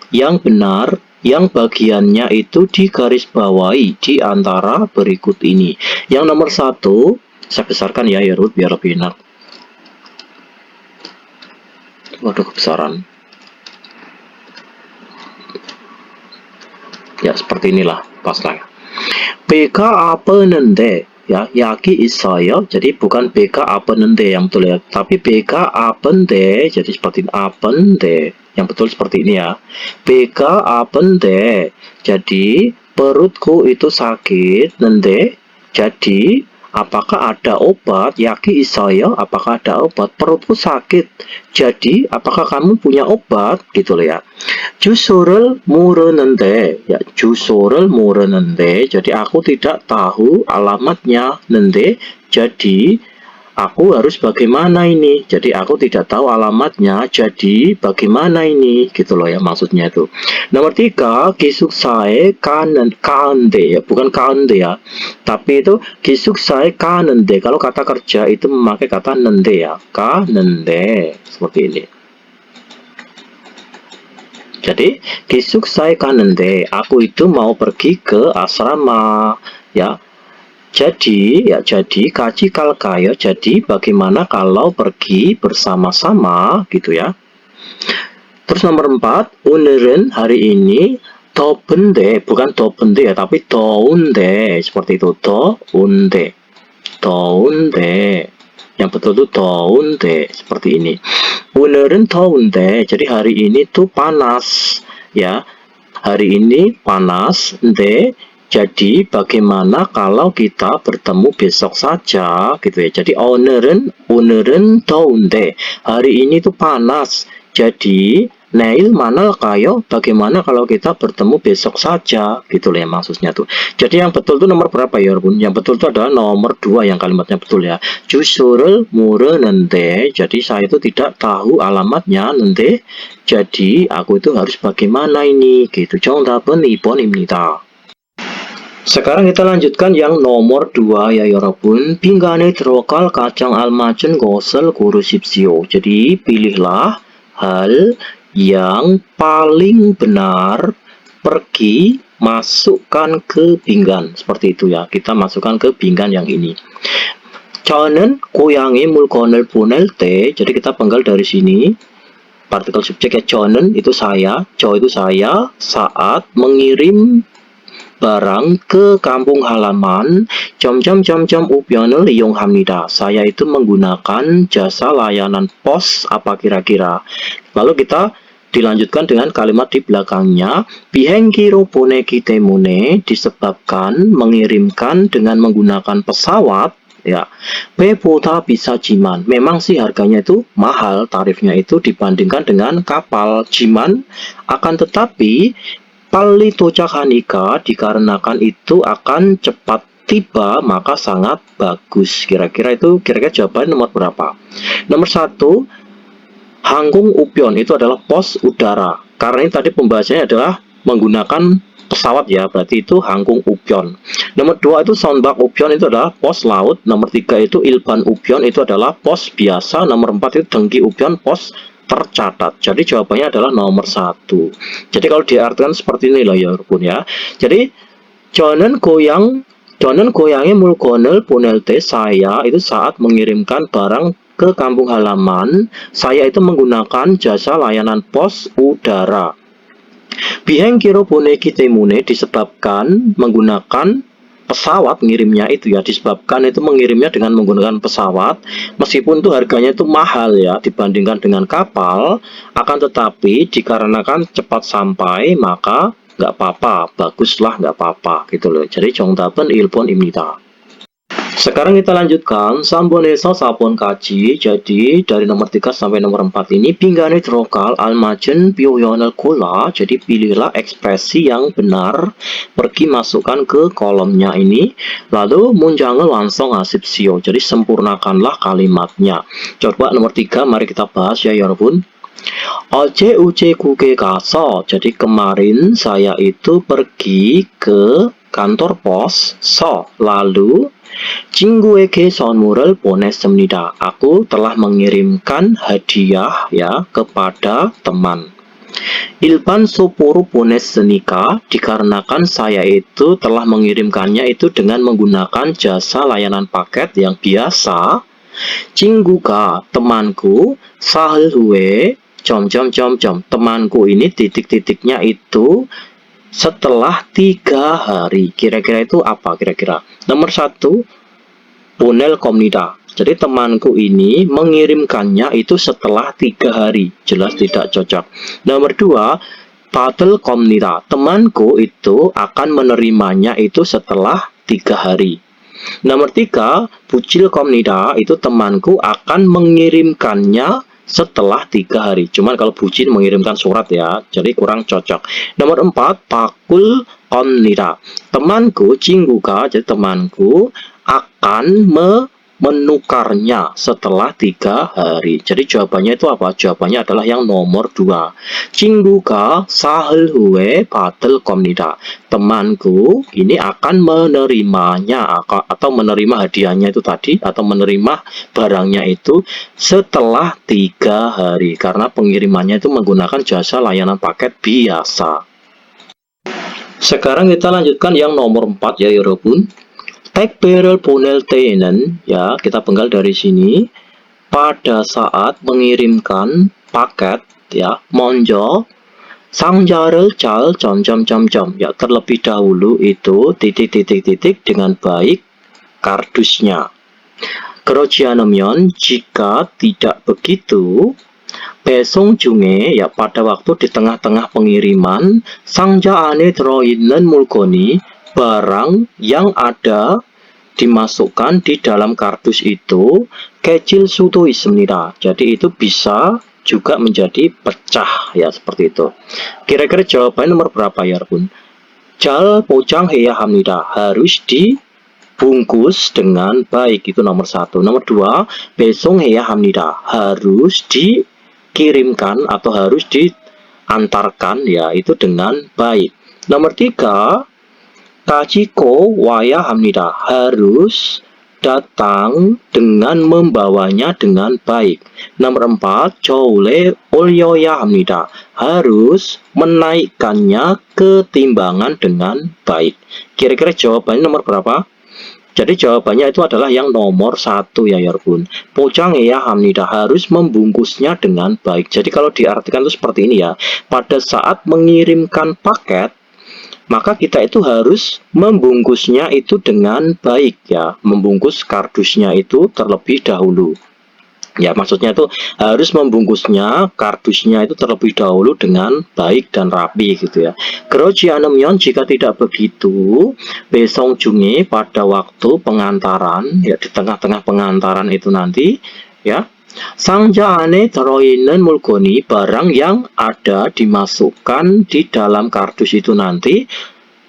yang benar yang bagiannya itu digarisbawahi di antara berikut ini. Yang nomor 1 saya besarkan ya Yorobun biar lebih enak. Waduh, kebesaran. Ya, seperti inilah, pas lah. BK apa nende? Ya, yaki isaya. Jadi bukan BK apa nende yang betul ya, tapi BK apende. Jadi seperti apende. Yang betul seperti ini ya. BK apende. Jadi perutku itu sakit, nende. Jadi apakah ada obat? Yaki isaya, apakah ada obat? Perutku sakit. Jadi apakah kamu punya obat? Gitu loh ya. Jusorel murenende, ya jusorel murenende. Jadi aku tidak tahu alamatnya nende. Jadi aku harus bagaimana ini? Jadi aku tidak tahu alamatnya. Jadi bagaimana ini? Gitu loh ya maksudnya itu. Nomor 3, kisuk sae kanende ya, bukan kanende ya. Tapi itu kisuk sae kanende. Kalau kata kerja itu memakai kata nende ya. Kanende seperti ini. Jadi kisuk saya kanende, aku itu mau pergi ke asrama ya. Jadi kaji kalkaya. Jadi bagaimana kalau pergi bersama-sama gitu ya. Terus nomor 4, o늘은 hari ini 더운데, bukan 더운데 ya, tapi 더운데 seperti itu. 더운데. Yang betul itu 더운데 seperti ini. 오늘은 더운데. Jadi hari ini tuh panas ya. Hari ini panas. Jadi bagaimana kalau kita bertemu besok saja gitu ya. Jadi 오늘은 더운데. Hari ini tuh panas. Jadi neil manal kayo, bagaimana kalau kita bertemu besok saja gitu loh ya maksudnya tuh. Jadi yang betul tuh nomor berapa ya Bun? Yang betul itu adalah nomor 2 yang kalimatnya betul ya. Jusurul murenende. Jadi saya itu tidak tahu alamatnya nende. Jadi aku itu harus bagaimana ini gitu. 정답은 2번입니다. Sekarang kita lanjutkan yang nomor 2 ya 여러분. 빈간에 들어갈 가장 알맞은 것을 고르십시오. Jadi pilihlah hal yang paling benar, pergi masukkan ke pinggan seperti itu ya. Kita masukkan ke pinggan yang ini. 저는 고양이 물건을 보낼 때. Jadi kita penggal dari sini partikel subjek ya. 저는 itu saya, 저 itu saya saat mengirim barang ke kampung halaman. 우편을 이용합니다. Saya itu menggunakan jasa layanan pos apa kira-kira. Lalu kita dilanjutkan dengan kalimat di belakangnya. 비행기로 보내기 때문에 disebabkan mengirimkan dengan menggunakan pesawat ya. 배보다 비싸지만 memang sih harganya itu mahal, tarifnya itu dibandingkan dengan kapal. 지만 akan tetapi 빨리 도착하니까 dikarenakan itu akan cepat tiba maka sangat bagus. Kira-kira jawaban nomor berapa? Nomor 1, 항공 우편 itu adalah pos udara. Karena ini tadi pembahasannya adalah menggunakan pesawat ya, berarti itu 항공 우편. Nomor 2 itu 선박 우편 itu adalah pos laut. Nomor 3 itu 일반 우편 itu adalah pos biasa. Nomor 4 itu 등기 우편 pos tercatat. Jadi jawabannya adalah nomor 1. Jadi kalau diartikan seperti ini loh ya Bun ya. Jadi 저는 고양이 물건을 보낼 때, saya itu saat mengirimkan barang ke kampung halaman, saya itu menggunakan jasa layanan pos udara. 비행기로 보내기 때문에 disebabkan menggunakan pesawat ngirimnya itu ya, disebabkan itu mengirimnya dengan menggunakan pesawat, meskipun itu harganya itu mahal ya dibandingkan dengan kapal, akan tetapi dikarenakan cepat sampai maka nggak apa-apa, baguslah nggak apa-apa gitu loh. Jadi 정답은 1번입니다. Sekarang kita lanjutkan Sambonesa Sapon Kaji. Jadi dari nomor 3 sampai nomor 4 ini 빙간을 들어갈 알맞은 표현을 골라. Jadi pilihlah ekspresi yang benar. Pergi masukkan ke kolomnya ini. Lalu 문장을 완성하십시오. Jadi sempurnakanlah kalimatnya. Coba nomor 3 mari kita bahas ya 여러분. 어제 우체국에 가서. Jadi kemarin saya itu pergi ke kantor pos. Lalu 친구에게 선물을 보냈습니다. Aku telah mengirimkan hadiah ya kepada teman. 일반 소포로 보냈으니까 dikarenakan saya itu telah mengirimkannya itu dengan menggunakan jasa layanan paket yang biasa. 친구가 temanku 사흘 후에 temanku ini titik-titiknya itu setelah 3 hari. Kira-kira itu apa kira-kira? Nomor 1, 보낼 겁니다. Jadi temanku ini mengirimkannya itu setelah 3 hari. Jelas tidak cocok. Nomor 2, 받을 겁니다. Temanku itu akan menerimanya itu setelah 3 hari. Nomor 3, 부칠 겁니다. Itu temanku akan mengirimkannya setelah 3 hari. Cuman kalau bucin mengirimkan surat ya, jadi kurang cocok. Nomor 4, 바꿀 겁니다. Temanku, 친구가, jadi temanku akan menukarnya setelah 3 hari. Jadi jawabannya itu apa? Jawabannya adalah yang nomor 2. 친구가 사흘 후에 받을 겁니다. Temanku ini akan menerimanya atau menerima hadiahnya itu tadi, atau menerima barangnya itu setelah 3 hari. Karena pengirimannya itu menggunakan jasa layanan paket biasa. Sekarang kita lanjutkan yang nomor 4 ya 여러분. 택배를 보낼 때에는 ya kita penggal dari sini pada saat mengirimkan paket ya 먼저 상자를 잘 ya terlebih dahulu itu titik-titik dengan baik kardusnya. 그렇지 않으면 jika tidak begitu 배송 중에 ya pada waktu di tengah-tengah pengiriman 상자 안에 들어있는 물건이 barang yang ada dimasukkan di dalam kardus itu 깨질 수도 있습니다. Jadi itu bisa juga menjadi pecah ya seperti itu. Kira-kira jawabannya nomor berapa ya 여러분? 잘 포장해야 합니다. Harus dibungkus dengan baik, itu nomor 1. Nomor 2, 배송해야 합니다. Harus dikirimkan atau harus diantarkan ya itu dengan baik. Nomor 3, 가지고 와야 합니다. Harus datang dengan membawanya dengan baik. Nomor 4, 저울에 올려야 합니다. Harus menaikkannya ke timbangan dengan baik. Kira-kira jawabannya nomor berapa? Jadi jawabannya itu adalah yang nomor 1 ya 여러분. 포장해야 합니다. Harus membungkusnya dengan baik. Jadi kalau diartikan itu seperti ini ya. Pada saat mengirimkan paket, maka kita itu harus membungkusnya itu dengan baik ya, membungkus kardusnya itu terlebih dahulu. Ya, maksudnya itu harus membungkusnya kardusnya itu terlebih dahulu dengan baik dan rapi gitu ya. 그렇지 않으면 jika tidak begitu, 배송 중에 pada waktu pengantaran ya di tengah-tengah pengantaran itu nanti ya. 상자 안에 들어있는 물건이 barang yang ada dimasukkan di dalam kardus itu nanti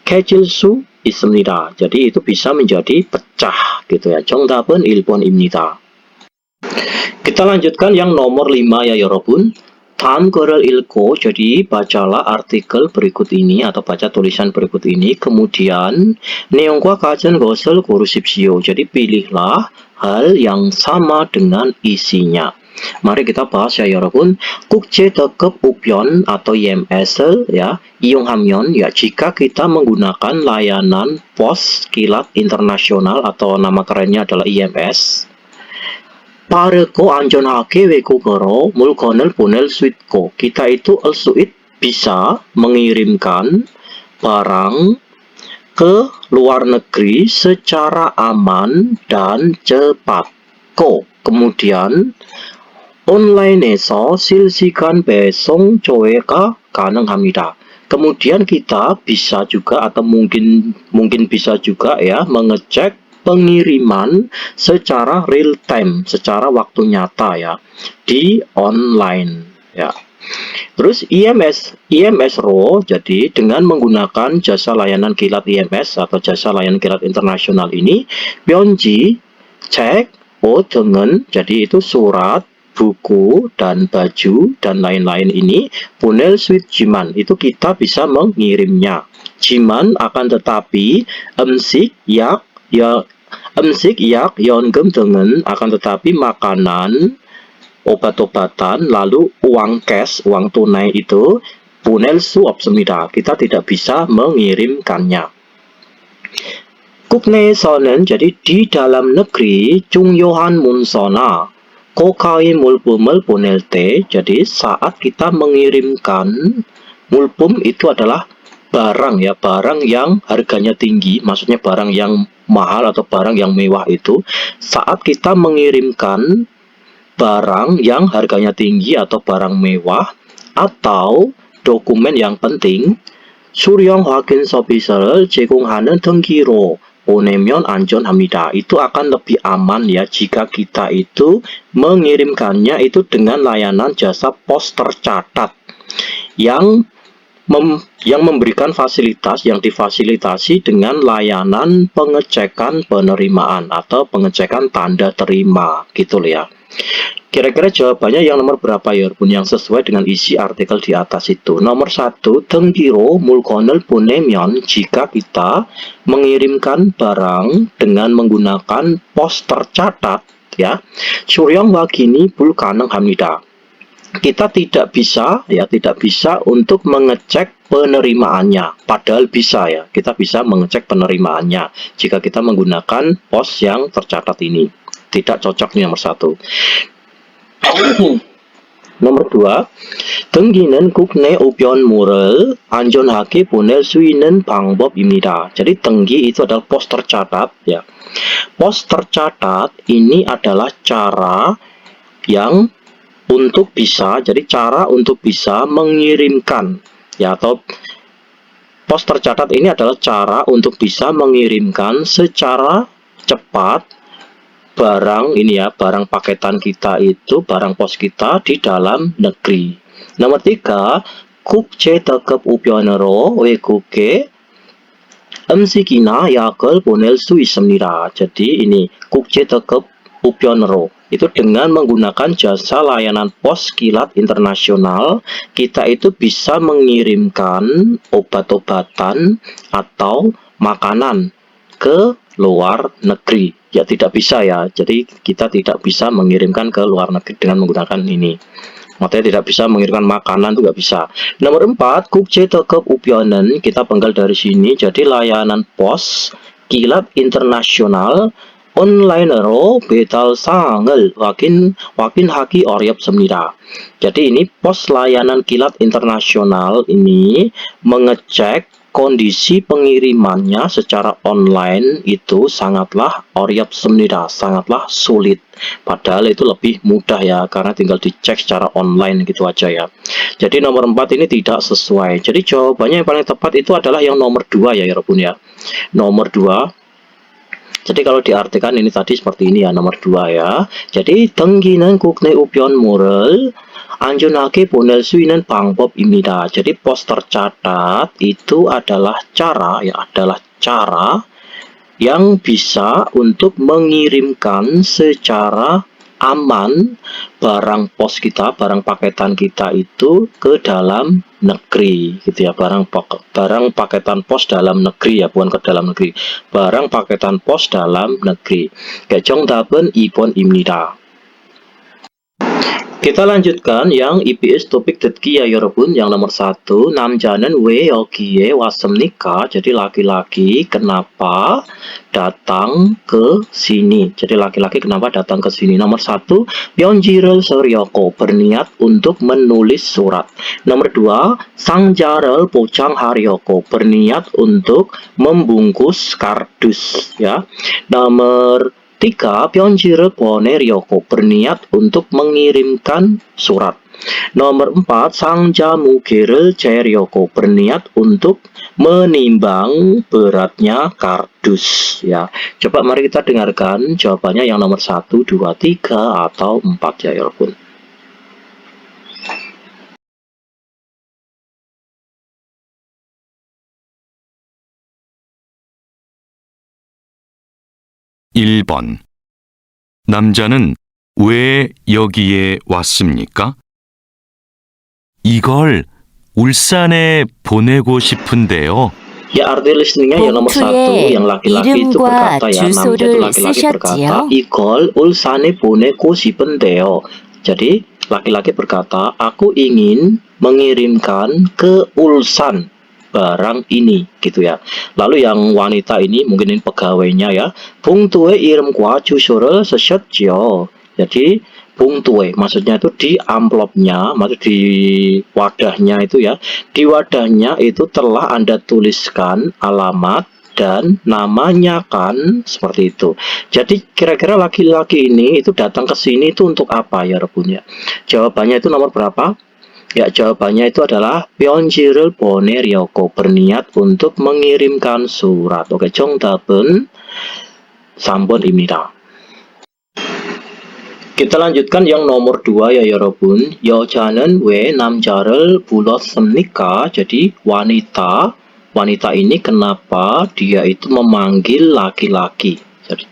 깨질 수 있습니다. Jadi itu bisa menjadi pecah gitu ya. 정답은 1번입니다. Kita lanjutkan yang nomor 5 ya 여러분. 다음 글을 읽고, jadi bacalah artikel berikut ini atau baca tulisan berikut ini. Kemudian 내용과 같은 것을 고르십시오. Jadi pilihlah hal yang sama dengan isinya. Mari kita bahas ya 여러분. 국제特급 우편 atau EMS ya 이용하면 ya jika kita menggunakan layanan pos kilat internasional atau nama kerennya adalah EMS. 빠르고 안전하게 외국어로 물건을 보낼 수 있고, kita itu bisa mengirimkan barang ke luar negeri secara aman dan cepat. kemudian 온라인에서 실시간 배송 조회가 가능합니다. Kemudian kita bisa juga atau mungkin bisa juga ya mengecek pengiriman secara real time, secara waktu nyata ya, di online ya. Terus IMS RO, jadi dengan menggunakan jasa layanan kilat IMS atau jasa layanan kilat internasional ini, Byonji cek dengan, jadi itu surat, buku, dan baju, dan lain-lain ini, Punel Sweet Jiman, itu kita bisa mengirimnya. Jiman akan tetapi, emsik yak yongem dengan, akan tetapi makanan, obat-obatan, lalu uang cash, uang tunai itu punel suopsemida, kita tidak bisa mengirimkannya. Kuknesonen, jadi di dalam negeri, Chungyohan Munsona, Kokai Mulpumel Punelte, jadi saat kita mengirimkan mulpum itu adalah barang ya, barang yang harganya tinggi, maksudnya barang yang mahal atau barang yang mewah itu, saat kita mengirimkan barang yang harganya tinggi atau barang mewah atau dokumen yang penting, Suryong Hwakin Sopisel 제공하는 등기로 보내면 안전합니다. Itu akan lebih aman ya jika kita itu mengirimkannya itu dengan layanan jasa pos tercatat yang memberikan fasilitas, yang difasilitasi dengan layanan pengecekan penerimaan atau pengecekan tanda terima gitu loh ya. Kira-kira jawabannya yang nomor berapa ya pun, yang sesuai dengan isi artikel di atas itu. Nomor 1, 등기로 물건을 보내면, jika kita mengirimkan barang dengan menggunakan pos tercatat ya, Suryong Wagini 불가능합니다. Kita tidak bisa untuk mengecek penerimaannya, padahal bisa ya, kita bisa mengecek penerimaannya jika kita menggunakan pos yang tercatat ini. Tidak cocok nih nomor 1. Nomor 2, 등기는 국내 우편물을 안전하게 보낼 수 있는 방법입니다. Jadi 등기 itu adalah pos tercatat ya. Pos tercatat ini adalah cara yang untuk bisa, jadi cara untuk bisa mengirimkan ya, atau pos tercatat ini adalah cara untuk bisa mengirimkan secara cepat barang ini ya, barang paketan kita itu, barang pos kita di dalam negeri. Nomor 3, 국제 특급 우편으로 외국에 음식이나 약을 보낼 수 있습니다. Jadi ini 국제 특급 우편으로, itu dengan menggunakan jasa layanan pos kilat internasional, kita itu bisa mengirimkan obat-obatan atau makanan ke luar negeri. Ya tidak bisa ya, jadi kita tidak bisa mengirimkan ke luar negeri dengan menggunakan ini. Maksudnya tidak bisa mengirimkan makanan, juga bisa. Nomor 4, 국제 특급 우편은, kita penggal dari sini, jadi layanan pos kilat internasional 온라인으로 배달 사항을 확인하기 어렵습니다. Jadi ini pos layanan kilat internasional ini mengecek kondisi pengirimannya secara online itu sangatlah 어렵습니다, sangatlah sulit. Padahal itu lebih mudah ya, karena tinggal dicek secara online gitu aja ya. Jadi nomor 4 ini tidak sesuai. Jadi jawabannya yang paling tepat itu adalah yang nomor 2 ya Yorobun ya. Nomor 2. Jadi kalau diartikan ini tadi seperti ini ya, nomor 2 ya. Jadi 등기는 국내 우편물을 안전하게 보낼 수 있는 방법입니다. Jadi pos tercatat itu adalah cara ya, adalah cara yang bisa untuk mengirimkan secara aman barang pos kita, barang paketan kita itu ke dalam negeri gitu ya, barang paketan pos dalam negeri ya, bukan ke dalam negeri, barang paketan pos dalam negeri. 정답은 2번입니다. Kita lanjutkan yang EBS topik 듣기 ya 여러분. Yang nomor 1, 남자는 왜 여기에 왔습니까? Jadi laki-laki kenapa datang ke sini? Jadi laki-laki kenapa datang ke sini? Nomor 1, 편지를 쓰려고, berniat untuk menulis surat. Nomor 2, 상자를 포장하려고, berniat untuk membungkus kardus ya. Nomor 3, 편지를 보내려고, berniat untuk mengirimkan surat. Nomor 4, sang jamugerel Ceryoko berniat untuk menimbang beratnya kardus ya. Coba mari kita dengarkan jawabannya yang nomor 1, 2, 3 atau 4 ya walaupun. (1번) 남자는 왜 여기에 왔습니까? 이걸 울산에 보내고 싶은데요. Ya, arti listeningnya yang nomor 1, 봉투에 yang laki-laki itu 이름과 berkata ya, namanya itu 주소를 laki-laki berkata, 쓰셨지요? 이걸 울산에 보내고 싶은데요. Jadi, laki-laki berkata, aku ingin mengirimkan ke Ulsan barang ini, gitu ya. Lalu yang wanita ini, mungkin ini pegawainya ya, 봉투에 이름과 주소를 쓰셨지요. Jadi, 봉투에, maksudnya itu di amplopnya, maksud di wadahnya itu ya, di wadahnya itu telah Anda tuliskan alamat dan namanya kan, seperti itu. Jadi kira-kira laki-laki ini itu datang ke sini itu untuk apa ya Rebun ya? Jawabannya itu nomor berapa? Ya, jawabannya itu adalah 편지를 보내려고, berniat untuk mengirimkan surat. Oke, 정답은 3번입니다. Kita lanjutkan yang nomor 2 ya 여러분. 여자는 왜 남자를 불렀습니까? Jadi wanita ini kenapa dia itu memanggil laki-laki.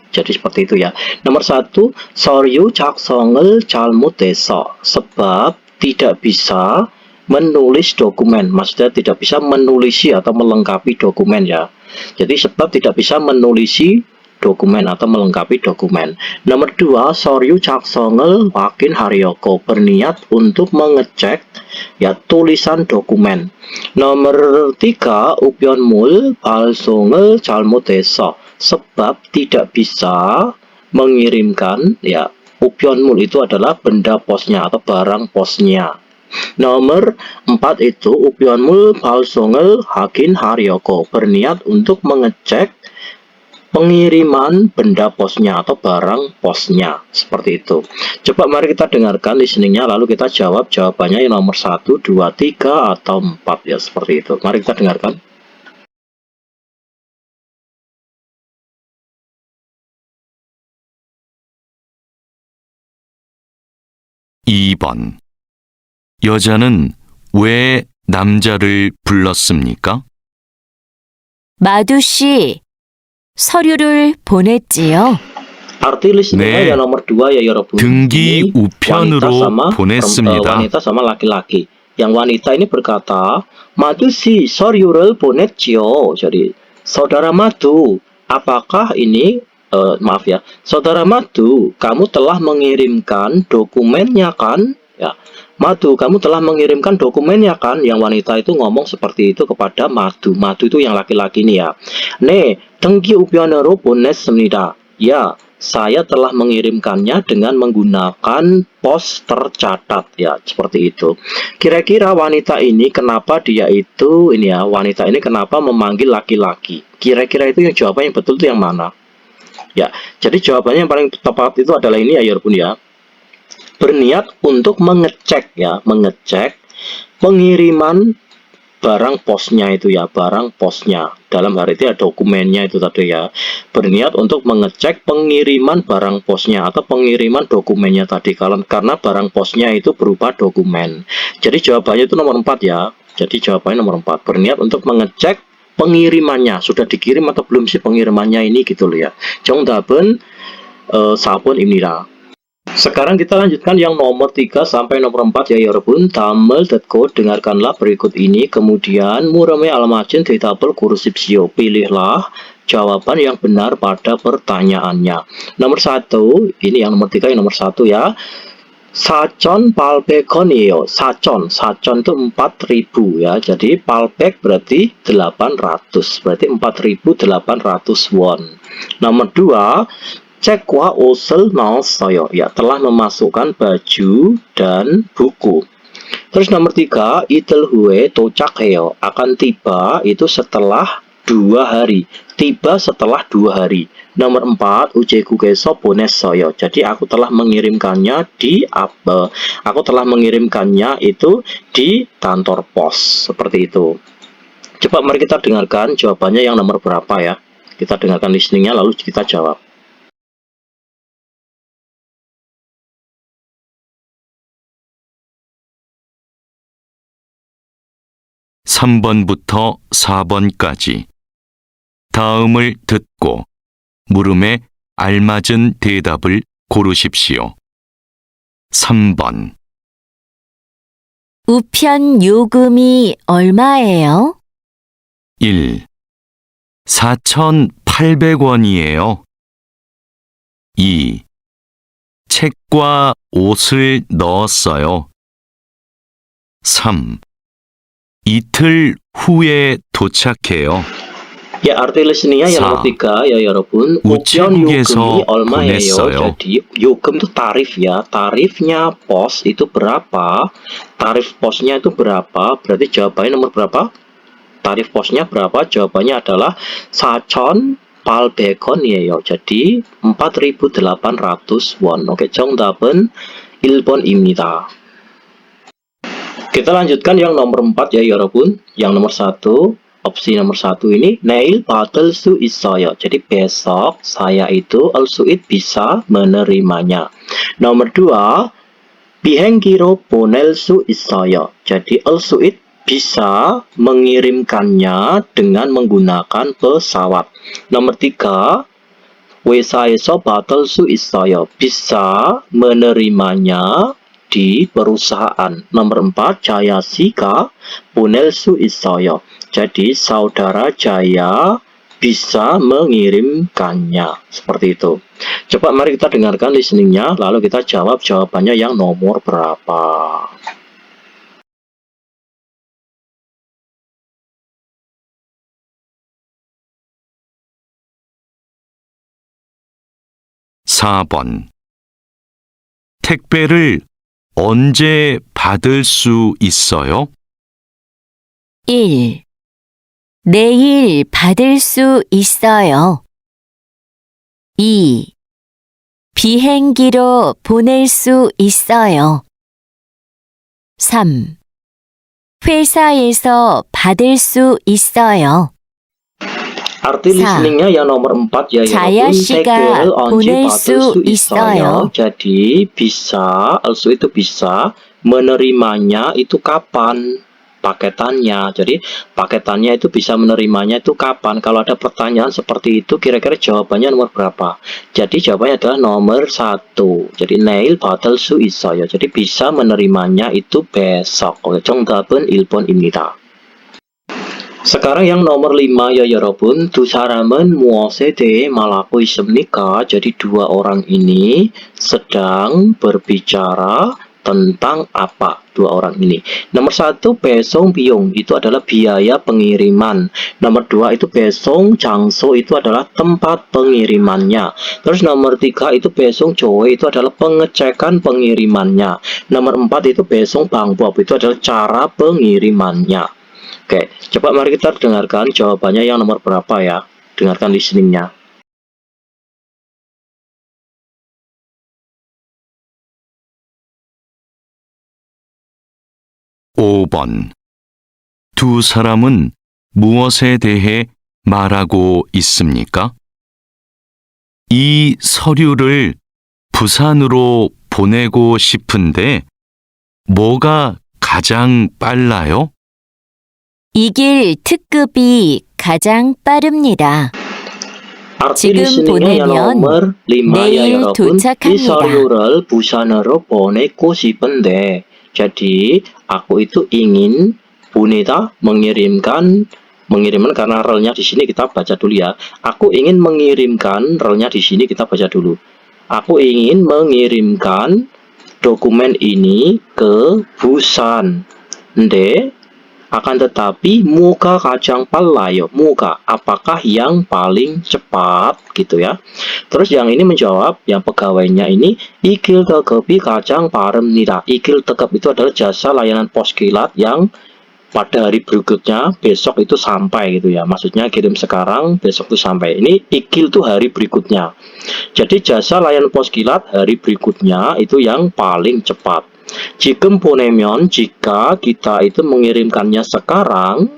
Jadi seperti itu ya. Nomor 1, 서류 작성을 잘못해서, sebab tidak bisa menulis dokumen. Maksudnya tidak bisa menulisi atau melengkapi dokumen ya. Jadi sebab tidak bisa menulisi dokumen atau melengkapi dokumen. Nomor 2, 서류 작성을 확인하려고, berniat untuk mengecek ya tulisan dokumen. Nomor 3, 우편물 발송을 잘못해서, sebab tidak bisa mengirimkan ya. 우편물 itu adalah benda posnya atau barang posnya. Nomor 4 itu 우편물 발송을 확인하려고, berniat untuk mengecek pengiriman benda posnya atau barang posnya, seperti itu. Coba mari kita dengarkan listeningnya, lalu kita jawab jawabannya yang nomor 1, 2, 3 atau 4 ya, seperti itu. Mari kita dengarkan. (2번) 여자는 왜 남자를 불렀습니까? 마두 씨, 서류를 보냈지요? Arti listeningnya 네. yang nomor 2 ya 여러분. 등기 Ini 우편으로 보냈습니다. wanita sama laki-laki. Yang wanita ini berkata, Madu si 서류를 보냈지요. Jadi, saudara Madu, apakah ini maaf ya, saudara Madu, kamu telah mengirimkan dokumennya kan? Ya, Madu, kamu telah mengirimkan dokumennya kan? Yang wanita itu ngomong seperti itu kepada Madu. Madu itu yang laki-laki ini ya. 네, 등기 우편으로 보냈습니다. Ya, saya telah mengirimkannya dengan menggunakan pos tercatat ya, seperti itu. Kira-kira wanita ini kenapa dia itu ini ya, wanita ini kenapa memanggil laki-laki? Kira-kira itu yang jawaban yang betul itu yang mana? Ya, jadi jawabannya yang paling tepat itu adalah ini ya, Yerbun ya. Berniat untuk mengecek ya, mengecek pengiriman barang posnya itu ya, barang posnya. Dalam hal itu ya dokumennya itu tadi ya. Berniat untuk mengecek pengiriman barang posnya atau pengiriman dokumennya tadi. Karena barang posnya itu berupa dokumen. Jadi jawabannya itu nomor 4 ya. Jadi jawabannya nomor 4. Berniat untuk mengecek pengirimannya. Sudah dikirim atau belum sih pengirimannya ini gitu loh ya. 정답은 4번입니다. Sekarang kita lanjutkan yang nomor 3 sampai nomor 4 ya 여러분. 다음을 듣고 dengarkanlah berikut ini. Kemudian 물음의 알맞은 대답을 고르십시오. Pilihlah jawaban yang benar pada pertanyaannya. Nomor 1, ini yang nomor 3 yang nomor 1 ya. 4,800원이에요. 사천 itu 4.000 ya. Jadi 800 berarti 800. Berarti 4.800 won. Nomor 2, 책과 옷을 넣었어요. Ya, telah memasukkan baju dan buku. Terus nomor 3, 이틀 후에 도착해요. Akan tiba itu setelah 2 hari. Tiba setelah 2 hari. Nomor 4, 우체국에서 보냈어요. Jadi aku telah mengirimkannya di apa? Aku telah mengirimkannya itu di kantor pos. Seperti itu. Coba mari kita dengarkan jawabannya yang nomor berapa ya. Kita dengarkan listeningnya lalu kita jawab. 3번부터 4번까지 다음을 듣고 물음에 알맞은 대답을 고르십시오. 3번. 우편 요금이 얼마예요? 1. 4,800원이에요. 2. 책과 옷을 넣었어요. 3. 이틀 후에 도착해요. Ya, arti listeningnya yang nomor 3 ya 여러분. 우편 요금이 얼마예요? Jadi 요금 itu tarif ya. Tarifnya pos itu berapa? Tarif posnya itu berapa? Berarti jawabannya nomor berapa? Tarif posnya berapa? Jawabannya adalah 4,800원이에요. Jadi 4.800 won. Oke, 정답은 1번입니다. Kita lanjutkan yang nomor 4 ya 여러분. Yang nomor 1, opsi nomor 1 ini 내일 받을 수 있어요. Jadi besok saya itu 알 수 있 bisa menerimanya. Nomor 2, 비행기로 보낼 수 있어요. Jadi 알 수 있 bisa mengirimkannya dengan menggunakan pesawat. Nomor 3, 회사에서 받을 수 있어요. Bisa menerimanya di perusahaan. Nomor 4, Jaya Sika 보낼 수 있어요. Jadi saudara Jaya bisa mengirimkannya. Seperti itu. Coba mari kita dengarkan listeningnya, lalu kita jawab jawabannya yang nomor berapa. (4번) 택배를 언제 받을 수 있어요? 1. 내일 받을 수 있어요. 2. 비행기로 보낼 수 있어요. 3. 회사에서 받을 수 있어요. Arti listeningnya yang nomor 4 ya Jaya Sika 보낼 수 있어요. Jadi bisa, also itu bisa, menerimanya itu kapan? Paketannya. Jadi paketannya itu bisa menerimanya itu kapan? Kalau ada pertanyaan seperti itu, kira-kira jawabannya nomor berapa? Jadi jawabannya adalah nomor 1. Jadi 내일 받을 수 있어요. Jadi bisa menerimanya itu besok. 정답은 1번입니다. Sekarang yang nomor 5 ya 여러분. 두 사람은 무엇에 대해 말하고 있습니까? Jadi dua orang ini sedang berbicara tentang apa? Dua orang ini. Nomor 1, 배송 비용 itu adalah biaya pengiriman. Nomor 2 itu 배송 장소 itu adalah tempat pengirimannya. Terus nomor 3 itu 배송 조회 itu adalah pengecekan pengirimannya. Nomor 4 itu 배송 방법 itu adalah cara pengirimannya. Oke, coba mari kita dengarkan jawabannya yang nomor berapa ya. Dengarkan listeningnya. (5번) 두 사람은 무엇에 대해 말하고 있습니까? 이 서류를 부산으로 보내고 싶은데 뭐가 가장 빨라요? 이 길 특급이 가장 빠릅니다. Arti 지금 listeningnya yang 보내면 nomor 5 ya 내일 여러분. 이 도착합니다. 서류를 부산으로 보내고 싶은데. Jadi aku itu ingin 보내다 mengirimkan karena relnya di sini kita baca dulu ya. Aku ingin mengirimkan relnya di sini kita baca dulu. Aku ingin mengirimkan dokumen ini ke Busan. Akan tetapi muka kacang palayo, muka apakah yang paling cepat gitu ya. Terus yang ini menjawab, yang pegawainya ini ikil tekepi kacang paremnida. Ikil tekep itu adalah jasa layanan pos kilat yang pada hari berikutnya, besok itu sampai gitu ya. Maksudnya kirim sekarang, besok itu sampai. Ini ikil tuh hari berikutnya. Jadi jasa layan pos kilat hari berikutnya itu yang paling cepat. Jikem 보내면 jika kita itu mengirimkannya sekarang,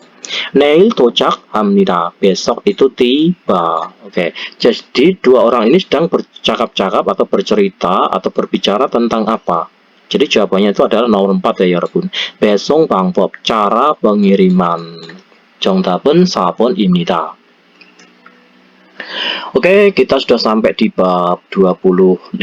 neil 도착 합니다. Besok itu tiba. Oke. Jadi dua orang ini sedang bercakap-cakap atau bercerita atau berbicara tentang apa? Jadi jawabannya itu adalah nomor 4 ya, 여러분. 배송 방법, cara pengiriman. 정답은 4번입니다. Oke, kita sudah sampai di bab 23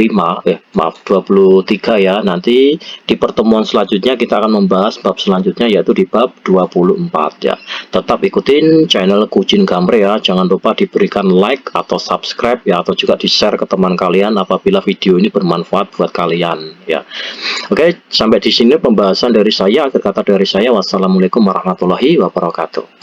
ya. Nanti di pertemuan selanjutnya kita akan membahas bab selanjutnya, yaitu di bab 24 ya. Tetap ikutin channel Kujin Gamre ya. Jangan lupa diberikan like atau subscribe ya, atau juga di-share ke teman kalian apabila video ini bermanfaat buat kalian ya. Oke, sampai di sini pembahasan dari saya. Akhir kata dari saya, wassalamualaikum warahmatullahi wabarakatuh.